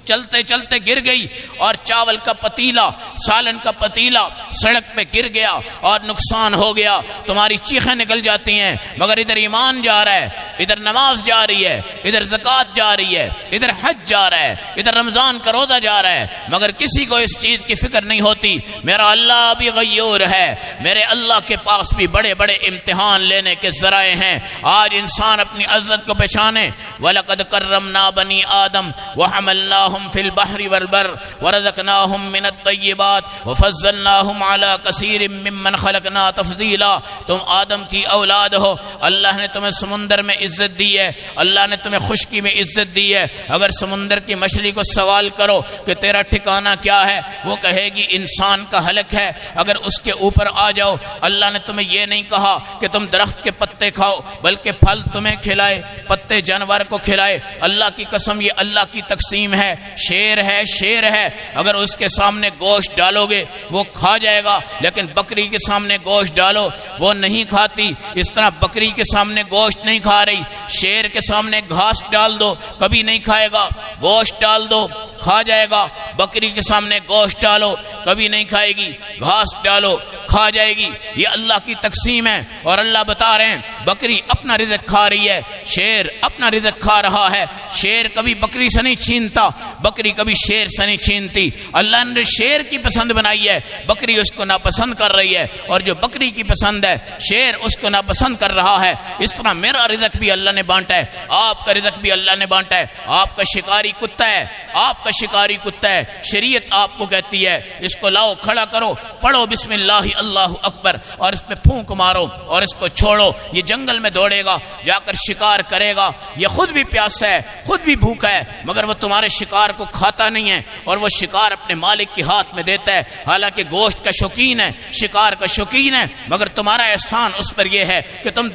چلتے چلتے گر گئی اور چاول کا پتیلا، سالن کا پتیلا سڑک پہ گر گیا اور نقصان ہو گیا، تمہاری چیخیں نکل جاتی ہیں۔ مگر ادھر ایمان جا رہا ہے، ادھر نماز جا رہی ہے، ادھر زکوٰۃ جا رہی ہے، ادھر حج جا رہا ہے، ادھر رمضان کا روزہ جا رہا ہے، مگر کسی کو اس چیز کی فکر نہیں ہوتی۔ میرا اللہ بھی غیور ہے، میرے اللہ کے پاس بھی بڑے بڑے امتحان لینے کے ذرائع ہیں۔ آج انسان اپنی عزت کو پہچانے، وَلَقَدْ كَرَّمْنَا بَنِي آدَمَ وَحَمَلْنَاهُمْ فِي الْبَحْرِ وَالْبَرِّ وَرَزَقْنَاهُمْ مِنَ الطَّيِّبَاتِ وَفَضَّلْنَاهُمْ عَلَى كَثِيرٍ مِّمَّنْ خَلَقْنَا تَفْضِيلًا۔ تم آدم کی اولاد ہو، اللہ نے تمہیں سمندر میں عزت دی ہے، اللہ نے تمہیں خشکی میں عزت دی ہے۔ اگر سمندر کی مچھلی کو سوال کرو کہ تیرا ٹھکانہ کیا ہے، وہ کہے گی انسان کا حلق ہے۔ اگر اس کے اوپر آ جاؤ، اللہ نے تمہیں یہ نہیں کہا کہ تم درخت کے پتے کھاؤ، بلکہ پھل تمہیں کھلائے، پتے جانور کو کھلائے۔ اللہ کی قسم، یہ اللہ کی تقسیم ہے۔ شیر ہے، شیر ہے، اگر اس کے سامنے گوشت ڈالو گے وہ کھا جائے گا، لیکن بکری کے سامنے گوشت ڈالو وہ نہیں کھاتی۔ اس طرح بکری کے سامنے گوشت نہیں کھا رہی، شیر کے سامنے گھاس ڈال دو کبھی نہیں کھائے گا، گوشت ڈال دو کھا جائے گا۔ بکری کے سامنے گوشت ڈالو کبھی نہیں کھائے گی، گھاس ڈالو کھا جائے گی۔ یہ اللہ کی تقسیم ہے، اور اللہ بتا رہے ہیں بکری اپنا رزق کھا رہی ہے، شیر اپنا رزق کھا رہا ہے۔ شیر کبھی بکری سے نہیں چھینتا، بکری کبھی شیر سے نہیں چھینتی۔ اللہ نے شیر کی پسند بنائی ہے، بکری اس کو ناپسند کر رہی ہے، اور جو بکری کی پسند ہے شیر اس کو ناپسند کر رہا ہے۔ اس طرح میرا رزق بھی اللہ نے بانٹا ہے، آپ کا رزق بھی اللہ نے بانٹا ہے۔ آپ کا شکاری کتا ہے، آپ کا شکاری کتا ہے، شریعت آپ کو کہتی ہے اس کو لاؤ، کھڑا کرو، پڑھو بسم اللہ اللہ اکبر، اور اس پہ پھونک مارو اور اس کو چھوڑو۔ یہ جنگل میں دوڑے گا، جا کر شکار کرے گا، یہ خود بھی پیاسا ہے، خود بھی بھوکا ہے، مگر وہ تمہارے شکار کو کھاتا نہیں ہے، اور وہ شکار اپنے مالک کے ہاتھ میں دیتا ہے، حالانکہ گوشت کا شوقین ہے، شکار کا شوقین ہے، مگر تمہارا احسان اس پر یہ ہے کہ تم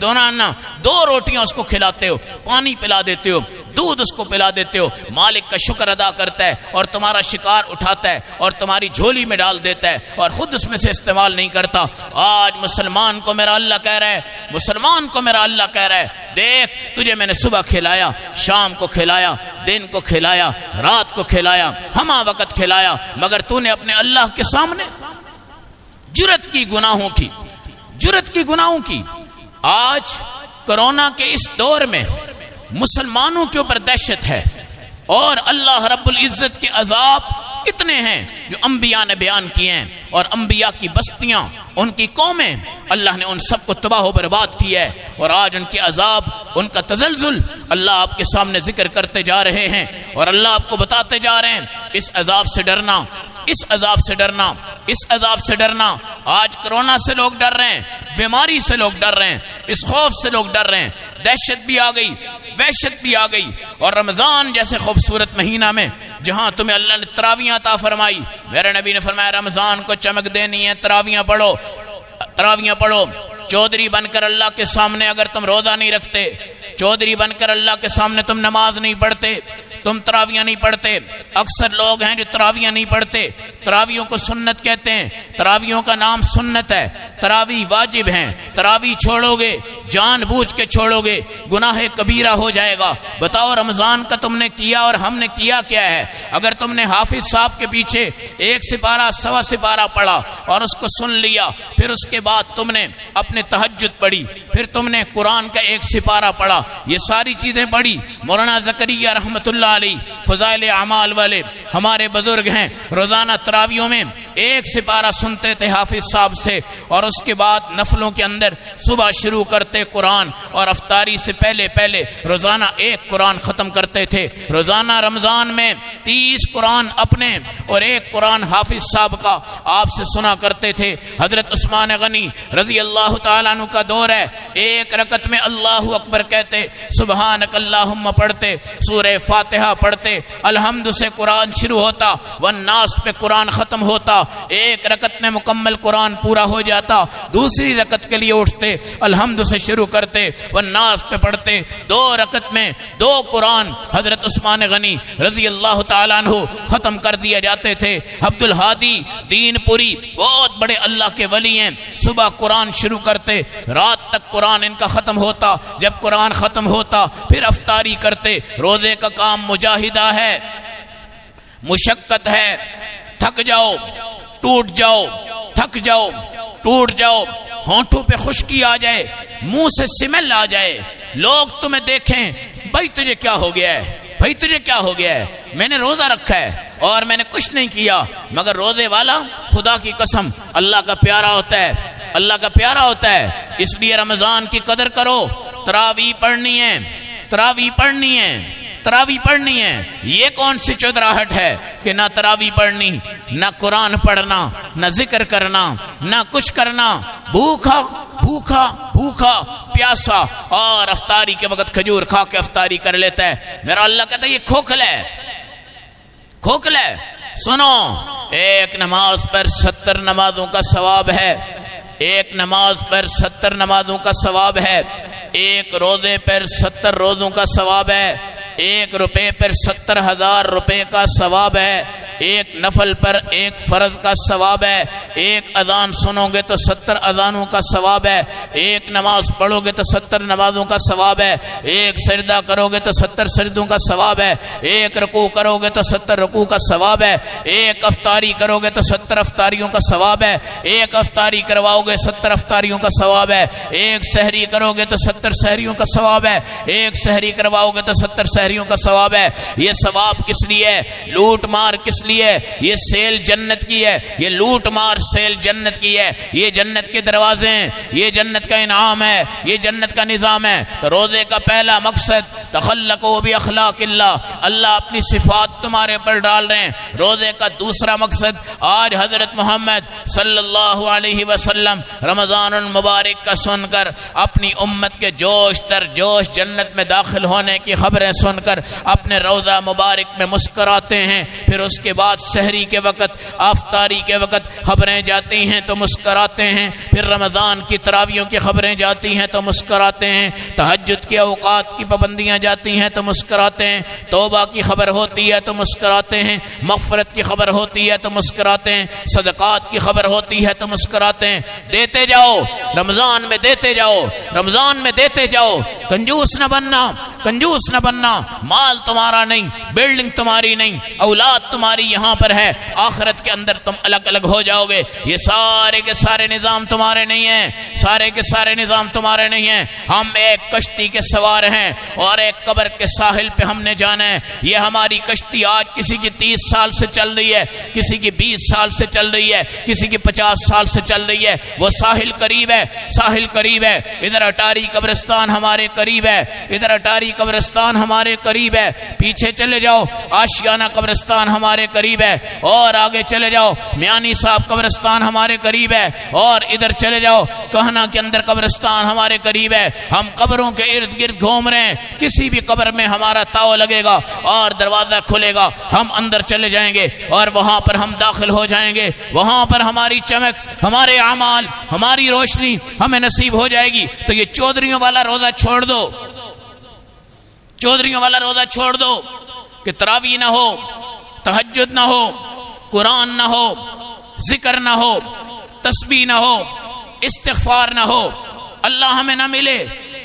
دو روٹیاں اس کو کھلاتے ہو، پانی پلا دیتے ہو، دودھ اس کو پلا دیتے ہو، مالک کا شکر ادا کرتا ہے اور تمہارا شکار اٹھاتا ہے اور تمہاری جھولی میں ڈال دیتا ہے اور خود اس میں سے استعمال نہیں کرتا۔ آج مسلمان کو میرا اللہ کہہ رہا ہے، مسلمان کو میرا اللہ کہہ رہا ہے، دیکھ تجھے میں نے صبح کھلایا، شام کو کھلایا، دن کو کھلایا، رات کو کھلایا، ہمہ وقت کھلایا، مگر تو نے اپنے اللہ کے سامنے جرت کی، گناہوں کی، جرت کی، گناہوں کی۔ آج کرونا کے اس دور میں مسلمانوں کے اوپر دہشت ہے، اور اللہ رب العزت کے عذاب کتنے ہیں جو انبیاء نے بیان کیے ہیں، اور انبیاء کی بستیاں، ان کی قومیں، اللہ نے ان سب کو تباہ و برباد کیا ہے، اور آج ان کے عذاب، ان کا تزلزل اللہ آپ کے سامنے ذکر کرتے جا رہے ہیں، اور اللہ آپ کو بتاتے جا رہے ہیں اس عذاب سے ڈرنا، اس عذاب سے ڈرنا، اس عذاب سے ڈرنا۔ آج کرونا سے لوگ ڈر رہے ہیں، بیماری سے لوگ ڈر رہے ہیں، اس خوف سے لوگ ڈر رہے ہیں، دہشت بھی آ گئی، وحشت بھی آ گئی۔ اور رمضان جیسے خوبصورت مہینہ میں جہاں تمہیں اللہ نے تراویح عطا فرمائی، میرے نبی نے فرمایا رمضان کو چمک دینی ہے، تراویح پڑھو، تراویح پڑھو۔ چودھری بن کر اللہ کے سامنے اگر تم روزہ نہیں رکھتے، چودھری بن کر اللہ کے سامنے تم نماز نہیں پڑھتے، تم تراویح نہیں پڑھتے، اکثر لوگ ہیں جو تراویح نہیں پڑھتے، تراویحوں کو سنت کہتے ہیں، تراویحوں کا نام سنت ہے، تراویح واجب ہیں، تراویح چھوڑو گے، جان بوجھ کے چھوڑو گے، گناہ کبیرہ ہو جائے گا۔ بتاؤ رمضان کا تم نے کیا اور ہم نے کیا کیا ہے؟ اگر تم نے حافظ صاحب کے پیچھے 1 سپارہ 1.25 سپارہ پڑھا اور اس کو سن لیا، پھر اس کے بعد تم نے اپنے تہجد پڑھی، پھر تم نے قرآن کا 1 سپارہ پڑھا، یہ ساری چیزیں پڑھی، مولانا زکریا رحمۃ اللہ علیہ فضائل اعمال والے ہمارے بزرگ ہیں، روزانہ تراویحوں میں 1 سپارہ سنتے تھے حافظ صاحب سے، اور اس کے بعد نفلوں کے اندر صبح شروع کرتے قرآن، اور افطاری سے پہلے روزانہ 1 قرآن ختم کرتے تھے۔ روزانہ رمضان میں 30 قرآن اپنے اور 1 قرآن حافظ صاحب کا آپ سے سنا کرتے تھے۔ حضرت عثمان غنی رضی اللہ تعالیٰ عنہ کا دور ہے، 1 رکعت میں اللہ اکبر کہتے، سبحانک اللہم پڑھتے، سورہ فاتحہ پڑھتے، الحمد سے قرآن شروع ہوتا، والناس پہ قرآن ختم ہوتا، 1 رکعت میں مکمل قرآن پورا ہو جاتا، دوسری رکعت کے لیے اٹھتے، الحمد سے شروع کرتے، والناس پہ پڑھتے، 2 رکعت میں 2 قرآن حضرت عثمان غنی رضی اللہ تعالیٰ عنہ ختم کر دیا جاتے تھے۔ عبد الہادی دین پوری بہت بڑے اللہ کے ولی ہیں، صبح قرآن شروع کرتے، رات تک قرآن ان کا ختم ہوتا، جب قرآن ختم ہوتا پھر افطاری کرتے۔ روزے کا کام مجاہدہ ہے، مشقت ہے، تھک جاؤ، ٹوٹ جاؤ، تھک جاؤ، ٹوٹ جاؤ، ہونٹوں پہ خشکی آ جائے، منہ سے سمیل آ جائے، لوگ تمہیں دیکھیں، بھائی تجھے کیا ہو گیا ہے، بھائی تجھے کیا ہو گیا ہے؟ میں نے روزہ رکھا ہے اور میں نے کچھ نہیں کیا، مگر روزے والا خدا کی قسم اللہ کا پیارا ہوتا ہے، اللہ کا پیارا ہوتا ہے۔ اس لیے رمضان کی قدر کرو، تراویح پڑھنی ہے، تراویح پڑھنی ہے، تراویح پڑھنی ہے۔ یہ کون سی چودراہٹ ہے کہ نہ تراویح پڑھنی، نہ قرآن پڑھنا، نہ ذکر کرنا، نہ کچھ کرنا، بھوکا بھوکا بھوکا پیاسا، اور افطاری کے وقت کھجور کھا کے افطاری کر لیتا ہے۔ میرا اللہ کہتا ہے یہ کھوکھلا ہے، کھوکھلا ہے۔ سنو، 1 نماز پر 70 نمازوں کا ثواب ہے، 1 نماز پر 70 نمازوں کا ثواب ہے، 1 روزے پر 70 روزوں کا ثواب ہے، 1 روپے پر 70,000 روپے کا ثواب ہے، 1 نفل پر 1 فرض کا ثواب ہے، 1 اذان سنو گے تو 70 اذانوں کا ثواب ہے، 1 نماز پڑھو گے تو 70 نمازوں کا ثواب ہے، 1 سجدہ کرو گے تو 70 سجدوں کا ثواب ہے، 1 رکوع کرو گے تو 70 رکوع کا ثواب ہے، 1 افطاری کرو گے تو 70 افطاریوں کا ثواب ہے، 1 افطاری کرواؤ گے 70 افطاریوں کا ثواب ہے، 1 سحری کرو گے تو 70 سحریوں کا ثواب ہے، 1 سحری کرواؤ گے تو 70 سحریوں کا ثواب ہے۔ یہ ثواب کس لیے ہے؟ لوٹ مار کس لیے وصولی ہے، یہ سیل جنت کی ہے، یہ لوٹ مار سیل جنت کی ہے، یہ جنت کے دروازے ہیں، یہ جنت کا انعام ہے، یہ جنت کا نظام ہے۔ تو روزے کا پہلا مقصد تخلقوا باخلاق اللہ، اللہ اپنی صفات تمہارے پر ڈال رہے ہیں۔ روزے کا دوسرا مقصد آج حضرت محمد صلی اللہ علیہ وسلم رمضان المبارک کا سن کر اپنی امت کے جوش در جوش جنت میں داخل ہونے کی خبریں سن کر اپنے روضہ مبارک میں مسکراتے ہیں، پھر اس کے بعد سحری کے وقت افطاری کے وقت خبریں جاتی ہیں تو مسکراتے ہیں، پھر رمضان کی تراویحوں کی خبریں جاتی ہیں تو مسکراتے ہیں، تہجد کے اوقات کی پابندیاں جاتی ہیں تو مسکراتے ہیں، توبہ کی خبر ہوتی ہے تو مسکراتے ہیں، مغفرت کی خبر ہوتی ہے تو مسکراتے ہیں، صدقات کی خبر ہوتی ہے تو مسکراتے ہیں۔ دیتے جاؤ، رمضان میں دیتے جاؤ، رمضان میں دیتے جاؤ، کنجوس نہ بننا، کنجوس نہ بننا۔ مال تمہارا نہیں، بلڈنگ تمہاری نہیں، اولاد تمہاری یہاں پر ہے، آخرت کے اندر تم الگ الگ ہو جاؤ گے۔ یہ سارے کے سارے نظام تمہارے نہیں ہیں، سارے کے سارے نظام تمہارے نہیں ہیں۔ ہم ایک کشتی کے سوار ہیں اور ایک قبر کے ساحل پہ ہم نے جانا ہے۔ یہ ہماری کشتی آج کسی کی 30 سال سے چل رہی ہے، کسی کی 20 سال سے چل رہی ہے، کسی کی 50 سال سے چل رہی ہے۔ وہ ساحل قریب ہے، ساحل قریب ہے۔ ادھر اٹاری قبرستان ہمارے قریب ہے، ادھر اٹاری قبرستان ہمارے قریب ہے۔ پیچھے چلے جاؤ، آشیانہ قبرستان ہمارے قریب ہے، اور آگے چلے جاؤ میانی صاحب قبرستان ہمارے قریب ہے، اور ادھر چلے جاؤ کہنا کے اندر قبرستان ہمارے قریب ہے۔ ہم قبروں کے ارد گرد گھوم رہے ہیں، کسی بھی قبر میں ہمارا تاؤ لگے گا اور دروازہ کھلے گا، ہم اندر چلے جائیں گے اور وہاں پر ہم داخل ہو جائیں گے۔ وہاں پر ہماری چمک، ہمارے اعمال، ہماری روشنی ہمیں نصیب ہو جائے گی۔ تو یہ چودھریوں والا روزہ چھوڑ دو، چودھریوں والا روزہ چھوڑ دو کہ تراویح نہ ہو، تہجد نہ ہو، قرآن نہ ہو، ذکر نہ ہو، تسبیح نہ ہو، استغفار نہ ہو، اللہ ہمیں نہ ملے،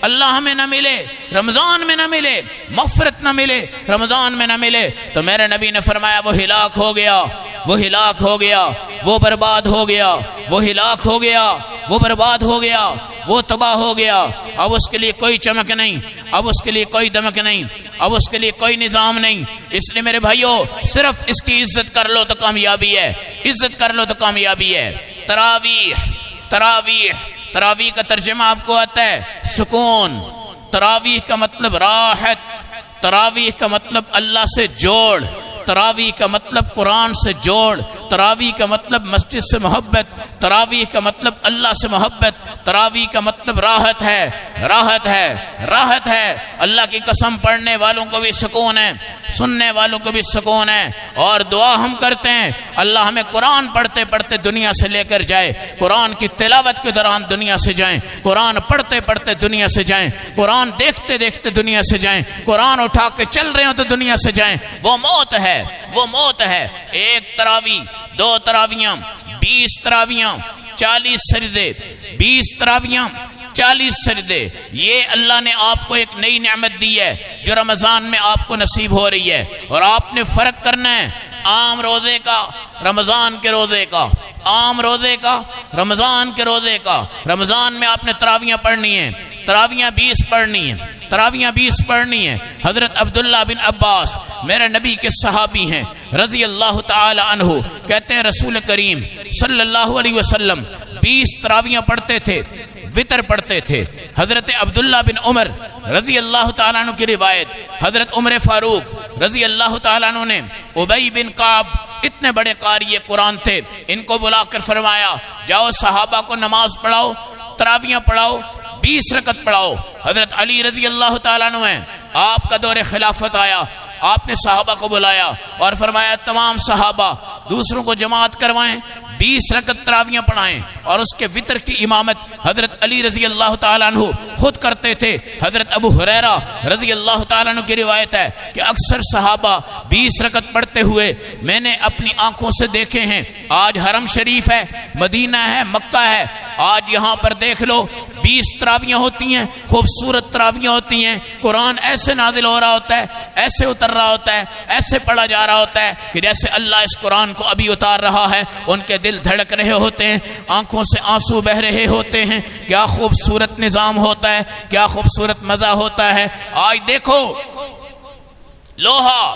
اللہ ہمیں نہ ملے، رمضان میں نہ ملے، مغفرت نہ ملے، رمضان میں نہ ملے، تو میرے نبی نے فرمایا وہ ہلاک ہو گیا، وہ ہلاک ہو گیا، وہ برباد ہو گیا، وہ ہلاک ہو گیا، وہ برباد ہو گیا، وہ تباہ ہو گیا۔ اب اس کے لیے کوئی چمک نہیں، اب اس کے لیے کوئی دمک نہیں، اب اس کے لیے کوئی نظام نہیں۔ اس لیے میرے بھائیوں، صرف اس کی عزت کر لو تو کامیابی ہے، عزت کر لو تو کامیابی ہے۔ تراویح، تراویح، تراویح کا ترجمہ آپ کو آتا ہے سکون، تراویح کا مطلب راحت، تراویح کا مطلب اللہ سے جوڑ، تراویح کا مطلب قرآن سے جوڑ، تراویح کا مطلب مسجد سے محبت، تراویح کا مطلب اللہ سے محبت، تراویح کا مطلب راحت ہے، راحت ہے، راحت ہے۔ اللہ کی قسم پڑھنے والوں کو بھی سکون ہے، سننے والوں کو بھی سکون ہے، اور دعا ہم کرتے ہیں اللہ ہمیں قرآن پڑھتے پڑھتے دنیا سے لے کر جائے، قرآن کی تلاوت کے دوران دنیا سے جائیں، قرآن پڑھتے پڑھتے دنیا سے جائیں، قرآن دیکھتے دیکھتے دنیا سے جائیں، قرآن اٹھا کے چل رہے ہوں تو دنیا سے جائیں۔ وہ موت ہے، وہ موت ہے۔ ایک تراویح، دو تراویاں، 20 تراویاں، 40 سجدے، 20 تراویاں، 40 سجدے، یہ اللہ نے آپ کو ایک نئی نعمت دی ہے جو رمضان میں آپ کو نصیب ہو رہی ہے، اور آپ نے فرق کرنا ہے عام روزے کا، رمضان کے روزے کا، عام روزے کا، رمضان کے روزے کا۔ رمضان میں آپ نے تراویاں پڑھنی ہیں، تراویاں 20 پڑھنی ہیں، تراویاں 20 پڑھنی ہیں۔ حضرت عبداللہ بن عباس میرے نبی کے صحابی ہیں رضی اللہ تعالی عنہ، کہتے ہیں رسول کریم صلی اللہ علیہ وسلم 20 تراویاں پڑھتے تھے، وتر پڑھتے تھے۔ حضرت عبداللہ بن عمر رضی اللہ تعالیٰ عنہ کی روایت، حضرت عمر فاروق رضی اللہ تعالیٰ عنہ نے ابی بن کعب، اتنے بڑے قاری قرآن تھے، ان کو بلا کر فرمایا جاؤ صحابہ کو نماز پڑھاؤ، تراویاں پڑھاؤ، 20 رکعت پڑھاؤ۔ حضرت علی رضی اللہ تعالیٰ عنہ ہیں، آپ کا دور خلافت آیا، آپ نے صحابہ کو بلایا اور فرمایا تمام صحابہ دوسروں کو جماعت کروائیں، 20 رکعت تراویاں پڑھائیں، اور اس کے وتر کی امامت حضرت علی رضی اللہ تعالیٰ عنہ خود کرتے تھے۔ حضرت ابو ہریرہ رضی اللہ تعالیٰ عنہ کی روایت ہے کہ اکثر صحابہ 20 رکعت پڑھتے ہوئے میں نے اپنی آنکھوں سے دیکھے ہیں۔ آج حرم شریف ہے، مدینہ ہے، مکہ ہے، آج یہاں پر دیکھ لو 20 تراویاں ہوتی ہیں، خوبصورت تراویاں ہوتی ہیں، قرآن ایسے نازل ہو رہا ہوتا ہے، ایسے اتر رہا ہوتا ہے، ایسے پڑھا جا رہا ہوتا ہے کہ جیسے اللہ اس قرآن کو ابھی اتار رہا ہے۔ ان کے دل دھڑک رہے ہوتے ہیں، آنکھوں سے آنسو بہ رہے ہوتے ہیں۔ کیا خوبصورت نظام ہوتا ہے، کیا خوبصورت مزہ ہوتا ہے۔ آج دیکھو لوہا،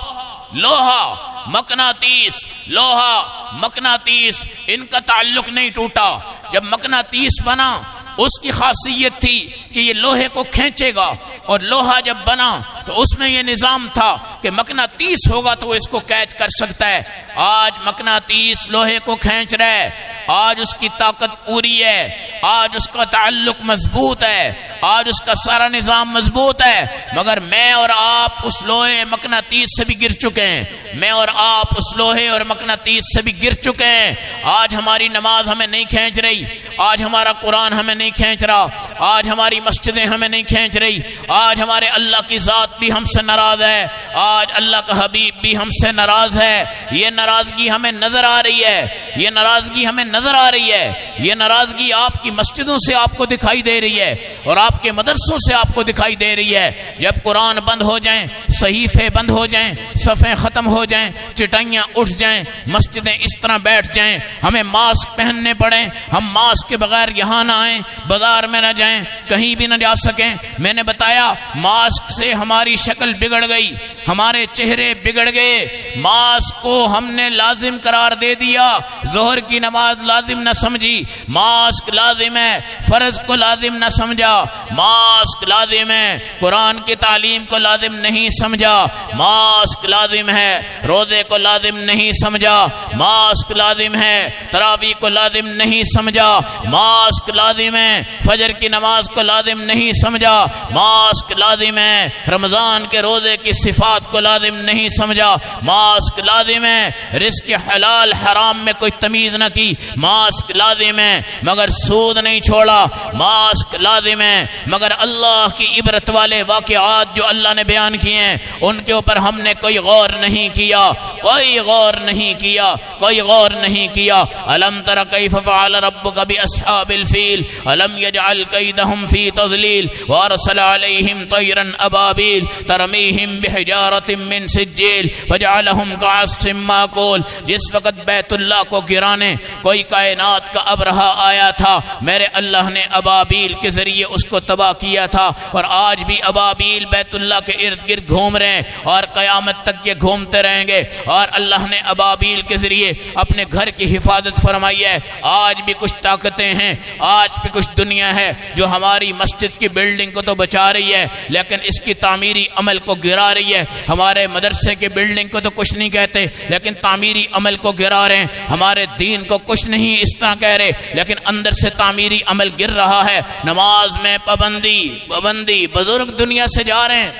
لوہا مقناطیس، لوہا مقناطیس، ان کا تعلق نہیں ٹوٹا۔ جب مقناطیس بنا اس کی خاصیت تھی کہ یہ لوہے کو کھینچے گا، اور لوہا جب بنا تو اس میں یہ نظام تھا کہ مقناطیس ہوگا تو اس کو کیچ کر سکتا ہے۔ آج مقناطیس لوہے کو کھینچ رہا ہے، آج اس کی طاقت پوری ہے، آج اس کا تعلق مضبوط ہے، آج اس کا سارا نظام مضبوط ہے، مگر میں اور آپ اس لوہے مقناطیس سے بھی گر چکے ہیں، میں اور آپ اس لوہے اور مقناطیس سے بھی گر چکے ہیں۔ آج ہماری نماز ہمیں نہیں کھینچ رہی، آج ہمارا قرآن ہمیں نہیں کھینچ رہا، آج ہماری مسجدیں ہمیں نہیں کھینچ رہی، آج ہمارے اللہ کی ذات بھی ہم سے ناراض ہے، آج اللہ کا حبیب بھی ہم سے ناراض ہے۔ یہ ناراضگی ہمیں نظر آ رہی ہے، یہ ناراضگی ہمیں نظر آ رہی ہے، یہ ناراضگی آپ کی مسجدوں سے آپ کو دکھائی دے رہی ہے اور آپ کے مدرسوں سے آپ کو دکھائی دے رہی ہے۔ جب قرآن بند ہو جائیں، صحیفے بند ہو جائیں، صفحے ختم ہو جائیں، چٹائیاں اٹھ جائیں، مسجدیں اس طرح بیٹھ جائیں، ہمیں ماسک پہننے پڑیں، ہم ماسک کے بغیر یہاں نہ آئیں، بازار میں نہ جائیں، کہیں بھی نہ جا سکیں۔ میں نے بتایا ماسک سے ہماری شکل بگڑ گئی، ہمارے چہرے بگڑ گئے، ماسک کو ہم نے لازم قرار دے دیا، ظہر کی نماز لازم نہ سمجھی، ماسک لازم ہے، فرض کو لازم نہ سمجھا، ماسک لازم ہے، قرآن کی تعلیم کو لازم نہیں سمجھا، ماسک لازم ہے، روزے کو لازم نہیں سمجھا، ماسک لازم ہے، تراویح کو لازم نہیں سمجھا، ماسک لازم ہے، فجر کی نماز کو لازم نہیں سمجھا، ماسک لازم ہے، رمضان کے روزے کی صفات کو لازم نہیں سمجھا، ماسک لازم ہے، رزق حلال حرام میں کوئی تمیز نہ کی، ماسک لازم ہے، مگر سود نہیں چھوڑا، ماسک لازم ہے، مگر اللہ کی عبرت والے واقعات جو اللہ نے بیان کیے ہیں ان کے اوپر ہم نے کوئی غور نہیں کیا، کوئی غور نہیں کیا، کوئی غور نہیں کیا۔ الم تر کیف فعل ربک باصحاب الفیل الم یجعل کیدہم فی تضلیل وارسل علیہم طیرا ابابیل ترمیہم بحجارۃ من سجیل فجعلہم کعصف ماکول۔ جس وقت بیت اللہ کو گرانے کوئی کائنات کا ابرہا آیا تھا، میرے اللہ نے ابابیل کے ذریعے اس کو تباہ کیا تھا، اور آج بھی ابابیل بیت اللہ کے ارد گرد گھوم رہے ہیں اور قیامت تک یہ گھومتے رہیں گے، اور اللہ نے ابابیل کے ذریعے اپنے گھر کی حفاظت فرمائی ہے۔ آج بھی کچھ طاقتیں ہیں، آج بھی کچھ دنیا ہے جو ہماری مسجد کی بلڈنگ کو تو بچا رہی ہے لیکن اس کی تعمیری عمل کو گرا رہی ہے۔ ہمارے مدرسے کے بلڈنگ کو تو کچھ نہیں کہتے لیکن تعمیری عمل کو گرا رہے ہیں، ہمارے دین کو کچھ نہیں اس طرح کہہ رہے لیکن اندر سے تعمیری عمل گر رہا ہے۔ نماز میں پابندی، بزرگ دنیا سے جا رہے ہیں،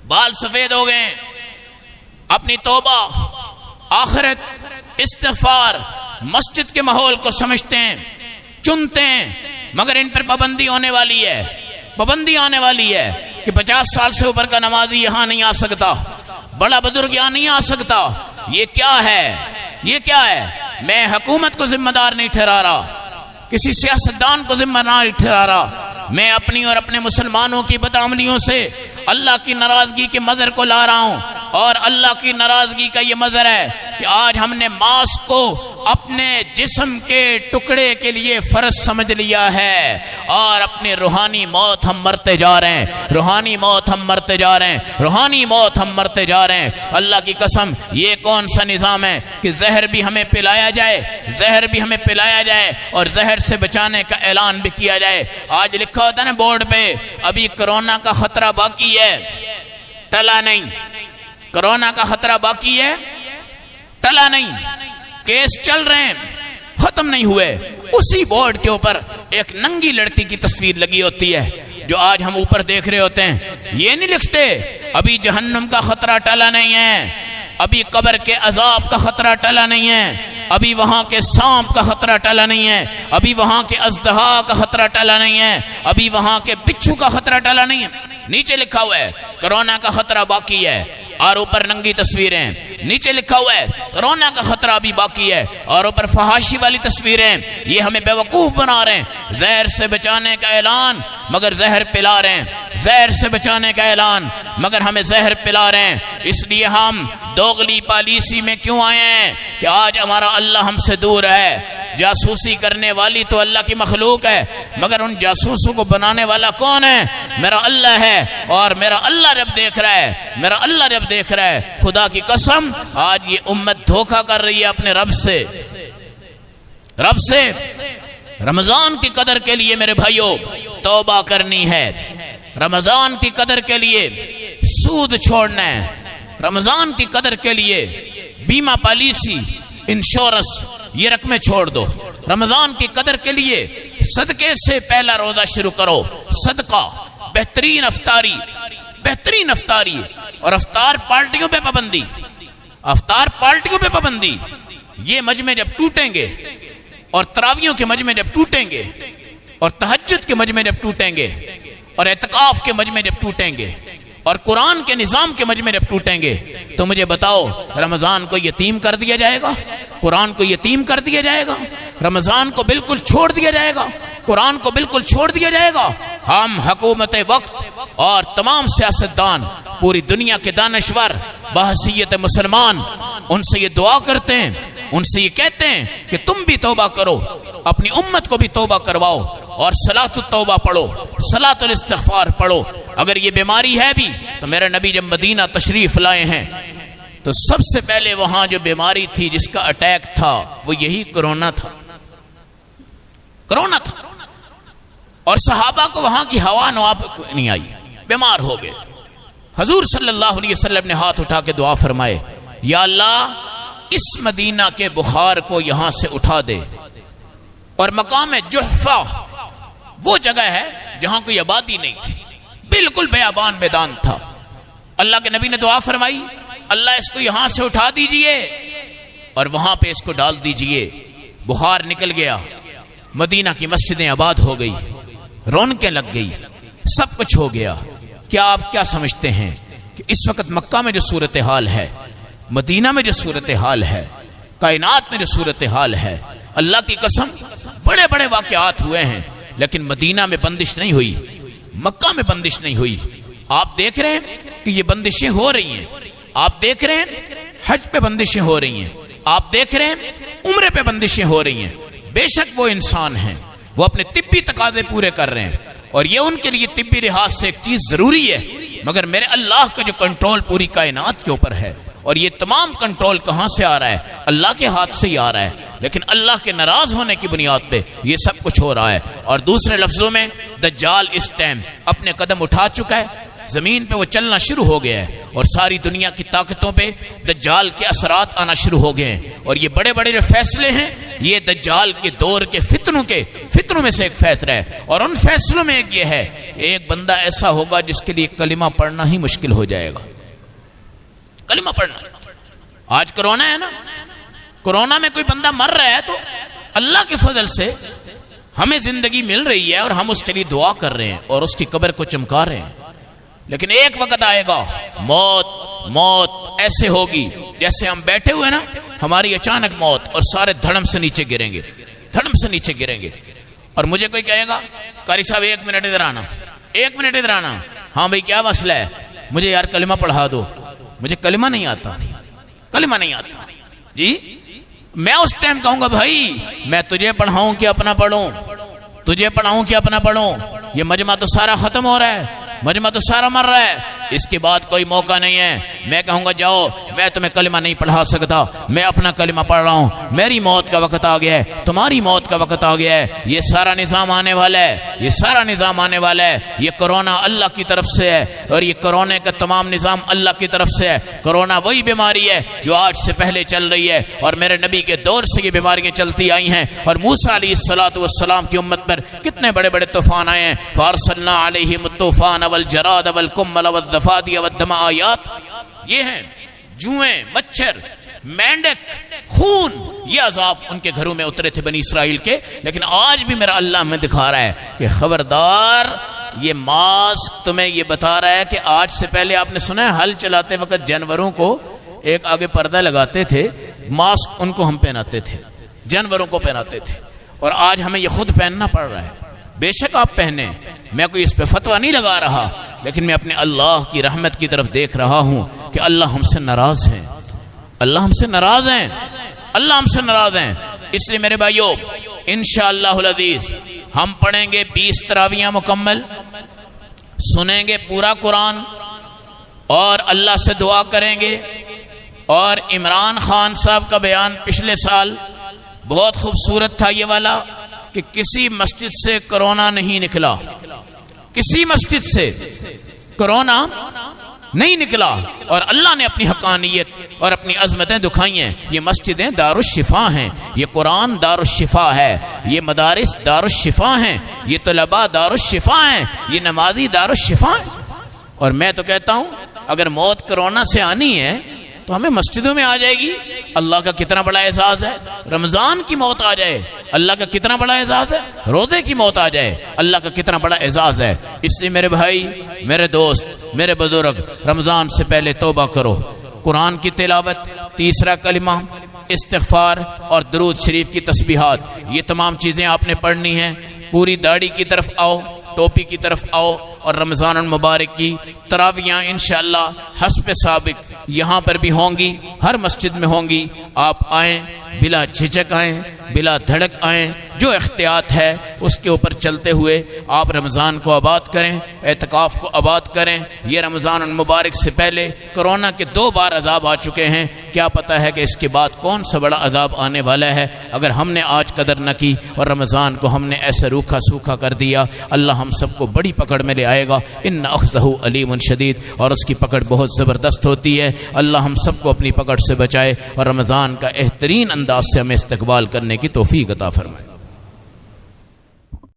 بال سفید ہو گئے ہیں، اپنی توبہ، آخرت، استغفار، مسجد کے ماحول کو سمجھتے ہیں، چنتے ہیں، مگر ان پر پابندی ہونے والی ہے، پابندی آنے والی ہے کہ 50 سال سے اوپر کا نمازی یہاں نہیں آ سکتا، بڑا بزرگ یہاں نہیں آ سکتا۔ یہ کیا ہے؟ یہ کیا ہے؟ میں حکومت کو ذمہ دار نہیں ٹھہرا رہا، کسی سیاستدان کو ذمہ دار نہیں ٹھہرا رہا، میں اپنی اور اپنے مسلمانوں کی بدعملیوں سے اللہ کی ناراضگی کے مظہر کو لا رہا ہوں، اور اللہ کی ناراضگی کا یہ مظہر ہے کہ آج ہم نے ماسک کو اپنے جسم کے ٹکڑے کے لیے فرض سمجھ لیا ہے، اور اپنی روحانی موت ہم مرتے جا رہے ہیں، روحانی موت ہم مرتے جا رہے ہیں، روحانی موت ہم مرتے جا رہے ہیں۔ اللہ کی قسم، یہ کون سا نظام ہے کہ زہر بھی ہمیں پلایا جائے، زہر بھی ہمیں پلایا جائے اور زہر سے بچانے کا اعلان بھی کیا جائے۔ آج لکھا ہوتا ہے نا بورڈ پہ، ابھی کرونا کا خطرہ باقی ہے، ٹلا نہیں، کرونا کا خطرہ باقی ہے، ٹلا نہیں، کیس چل رہے ہیں، ختم نہیں ہوئے۔ اسی بورڈ کے اوپر ایک ننگی لڑکی کی تصویر لگی ہوتی ہے جو آج ہم اوپر دیکھ رہے ہوتے ہیں، یہ نہیں لکھتے ابھی جہنم کا خطرہ ٹلا نہیں ہے، ابھی قبر کے عذاب کا خطرہ ٹلا نہیں ہے، ابھی وہاں کے سانپ کا خطرہ ٹلا نہیں ہے، ابھی وہاں کے اژدہا کا خطرہ ٹلا نہیں ہے، ابھی وہاں کے بچھو کا خطرہ ٹلا نہیں ہے۔ نیچے لکھا ہوا ہے کرونا کا خطرہ باقی ہے، اور اوپر ننگی تصویریں، نیچے لکھا ہوا ہے کرونا کا خطرہ بھی باقی ہے، اور اوپر فحاشی والی تصویریں۔ یہ ہمیں بیوقوف بنا رہے ہیں، زہر سے بچانے کا اعلان مگر زہر پلا رہے ہیں، زہر سے بچانے کا اعلان مگر ہمیں زہر پلا رہے ہیں۔ اس لیے ہم دوغلی پالیسی میں کیوں آئے ہیں کہ آج ہمارا اللہ ہم سے دور ہے، جاسوسی کرنے والی تو اللہ کی مخلوق ہے، مگر ان جاسوسوں کو بنانے والا کون ہے؟ میرا اللہ ہے، اور میرا اللہ جب دیکھ رہا ہے، میرا اللہ جب دیکھ رہا ہے۔ خدا کی قسم آج یہ امت دھوکہ کر رہی ہے اپنے رب سے۔ رمضان کی قدر کے لیے میرے بھائیوں توبہ کرنی ہے، رمضان کی قدر کے لیے سود چھوڑنا ہے، رمضان کی قدر کے لیے بیمہ پالیسی، انشورنس، یہ رقمیں چھوڑ دو۔ رمضان کی قدر کے لیے صدقے سے پہلا روزہ شروع کرو، صدقہ، بہترین افطاری، اور افطار پارٹیوں پہ پابندی، یہ مجمع جب ٹوٹیں گے، اور تراویحوں کے مجمع جب ٹوٹیں گے، اور تہجد کے مجمع جب ٹوٹیں گے، اور اعتکاف کے مجمع جب ٹوٹیں گے، اور قرآن کے نظام کے مجمع جب ٹوٹیں گے، تو مجھے بتاؤ رمضان کو یتیم کر دیا جائے گا؟ قرآن کو یتیم کر دیا جائے گا؟ رمضان کو بالکل چھوڑ دیا جائے گا؟ قرآن کو بالکل چھوڑ دیا جائے گا؟ ہم حکومت وقت اور تمام سیاستدان، پوری دنیا کے دانشور بحیثیت مسلمان ان سے یہ دعا کرتے ہیں، ان سے یہ کہتے ہیں کہ تم بھی توبہ کرو، اپنی امت کو بھی توبہ کرواؤ، اور صلاۃ التوبہ پڑھو، صلاۃ الاستغفار پڑھو۔ اگر یہ بیماری ہے بھی تو میرے نبی جب مدینہ تشریف لائے ہیں تو سب سے پہلے وہاں جو بیماری تھی، جس کا اٹیک تھا، وہ یہی کرونا تھا، اور صحابہ کو وہاں کی ہوا نواب نہیں آئی، بیمار ہو گئے۔ حضور صلی اللہ علیہ وسلم نے ہاتھ اٹھا کے دعا فرمائے، یا اللہ اس مدینہ کے بخار کو یہاں سے اٹھا دے۔ اور مقام جحفہ وہ جگہ ہے جہاں کوئی آبادی نہیں تھی، بالکل بیابان میدان تھا۔ اللہ کے نبی نے دعا فرمائی، اللہ اس کو یہاں سے اٹھا دیجئے اور وہاں پہ اس کو ڈال دیجئے۔ بخار نکل گیا، مدینہ کی مسجدیں آباد ہو گئی، رونقیں لگ گئی، سب کچھ ہو گیا۔ کیا آپ کیا سمجھتے ہیں کہ اس وقت مکہ میں جو صورتحال ہے، مدینہ میں جو صورتحال ہے، کائنات میں جو صورتحال ہے، اللہ کی قسم بڑے بڑے واقعات ہوئے ہیں، لیکن مدینہ میں بندش نہیں ہوئی، مکہ میں بندش نہیں ہوئی۔ آپ دیکھ رہے ہیں کہ یہ بندشیں ہو رہی ہیں، آپ دیکھ رہے ہیں حج پہ بندشیں ہو رہی ہیں، آپ دیکھ رہے ہیں عمرے پہ بندشیں ہو رہی ہیں۔ بے شک وہ انسان ہیں، وہ اپنے طبی تقاضے پورے کر رہے ہیں، اور یہ ان کے لیے طبی لحاظ سے ایک چیز ضروری ہے، مگر میرے اللہ کا جو کنٹرول پوری کائنات کے اوپر ہے، اور یہ تمام کنٹرول کہاں سے آ رہا ہے؟ اللہ کے ہاتھ سے ہی آ رہا ہے، لیکن اللہ کے ناراض ہونے کی بنیاد پہ یہ سب کچھ ہو رہا ہے۔ اور دوسرے لفظوں میں دجال اس ٹائم اپنے قدم اٹھا چکا ہے، زمین پہ وہ چلنا شروع ہو گیا ہے، اور ساری دنیا کی طاقتوں پہ دجال کے اثرات آنا شروع ہو گئے ہیں۔ اور یہ بڑے بڑے جو فیصلے ہیں، یہ دجال کے دور کے فتنوں میں سے ایک فیصلہ ہے، اور ان فیصلوں میں ایک یہ ہے، ایک بندہ ایسا ہوگا جس کے لیے کلمہ پڑھنا ہی مشکل ہو جائے گا، کلمہ پڑھنا۔ آج کرونا ہے نا، کرونا میں کوئی بندہ مر رہا ہے تو اللہ کے فضل سے ہمیں زندگی مل رہی ہے، اور ہم اس کے لیے دعا کر رہے ہیں اور اس کی قبر کو چمکا رہے ہیں، لیکن ایک وقت آئے گا موت ایسے ہوگی جیسے ہم بیٹھے ہوئے نا، ہماری اچانک موت، اور سارے دھڑم سے نیچے گریں گے۔ اور مجھے کوئی کہے گا قاری صاحب 1 منٹ ادھر آنا، ہاں بھائی کیا مسئلہ ہے؟ مجھے یار کلمہ پڑھا دو، مجھے کلمہ نہیں آتا جی۔ میں اس ٹائم کہوں گا بھائی میں تجھے پڑھاؤں کہ اپنا پڑھوں؟ یہ مجمع تو سارا ختم ہو رہا ہے، مجمع تو سارا مر رہا ہے، اس کے بعد کوئی موقع نہیں ہے۔ میں کہوں گا جاؤ، میں تمہیں کلمہ نہیں پڑھا سکتا، میں اپنا کلمہ پڑھ رہا ہوں، میری موت کا وقت آ گیا ہے، تمہاری موت کا وقت آ گیا ہے، یہ سارا نظام آنے والا ہے، یہ کرونا اللہ کی طرف سے ہے، اور یہ کرونے کا تمام نظام اللہ کی طرف سے ہے۔ کرونا وہی بیماری ہے جو آج سے پہلے چل رہی ہے، اور میرے نبی کے دور سے یہ بیماریاں چلتی آئی ہیں، اور موسیٰ علیہ السلام کی امت پر کتنے بڑے بڑے طوفان آئے ہیں، فارسلنا علیہم الطوفان والجراد والقمل والضفادع والدم آیات۔ یہ ہیں جوئیں، مچھر، مینڈک، خون، یہ عذاب ان کے گھروں میں اترے تھے بنی اسرائیل کے، لیکن آج بھی میرا اللہ ہمیں دکھا رہا ہے کہ خبردار، یہ ماسک تمہیں یہ بتا رہا ہے کہ آج سے پہلے آپ نے سنا ہے ہل چلاتے وقت جانوروں کو ایک آگے پردہ لگاتے تھے، ماسک ان کو ہم پہناتے تھے، جانوروں کو پہناتے تھے، اور آج ہمیں یہ خود پہننا پڑ رہا ہے۔ بے شک آپ پہنیں، میں کوئی اس پہ فتویٰ نہیں لگا رہا، لیکن میں اپنے اللہ کی رحمت کی طرف دیکھ رہا ہوں کہ اللہ ہم سے ناراض ہیں، اللہ ہم سے ناراض ہیں۔ اس لیے میرے بھائیوں انشاءاللہ العزیز ہم پڑھیں گے 20 تراویحیں مکمل، سنیں گے پورا قرآن اور اللہ سے دعا کریں گے. اور عمران خان صاحب کا بیان پچھلے سال بہت خوبصورت تھا یہ والا کہ کسی مسجد سے کرونا نہیں نکلا، کسی مسجد سے کرونا نہیں نکلا، اور اللہ نے اپنی حقانیت اور اپنی عظمتیں دکھائی ہیں. یہ مسجدیں دار الشفا ہیں، یہ قرآن دار الشفا ہے، یہ مدارس دار الشفا ہیں، یہ طلباء دار الشفا ہیں، یہ نمازی دار الشفا ہیں. اور میں تو کہتا ہوں اگر موت کرونا سے آنی ہے تو ہمیں مسجدوں میں آ جائے گی. اللہ کا کتنا بڑا اعزاز ہے. رمضان کی موت آ جائے اللہ کا کتنا بڑا اعزاز ہے. روزے کی موت آ جائے اللہ کا کتنا بڑا اعزاز ہے. اس لیے میرے بھائی، میرے دوست، میرے بزرگ، رمضان سے پہلے توبہ کرو. قرآن کی تلاوت، تیسرا کلمہ، استغفار اور درود شریف کی تسبیحات، یہ تمام چیزیں آپ نے پڑھنی ہیں. پوری داڑھی کی طرف آؤ، ٹوپی کی طرف آؤ، اور رمضان المبارک کی تراویحیں انشاءاللہ حسب سابق یہاں پر بھی ہوں گی، ہر مسجد میں ہوں گی. آپ آئیں، بلا جھجک آئیں، بلا دھڑک آئیں. جو احتیاط ہے اس کے اوپر چلتے ہوئے آپ رمضان کو آباد کریں، اعتکاف کو آباد کریں. یہ رمضان المبارک سے پہلے کرونا کے 2 بار عذاب آ چکے ہیں. کیا پتہ ہے کہ اس کے بعد کون سا بڑا عذاب آنے والا ہے. اگر ہم نے آج قدر نہ کی اور رمضان کو ہم نے ایسا روکھا سوکھا کر دیا، اللہ ہم سب کو بڑی پکڑ میں لے آئے گا. ان اخذہ علیم شدید، اور اس کی پکڑ بہت زبردست ہوتی ہے. اللہ ہم سب کو اپنی پکڑ سے بچائے اور رمضان کا بہترین انداز سے ہمیں استقبال کرنے کی توفیق عطا فرمائے.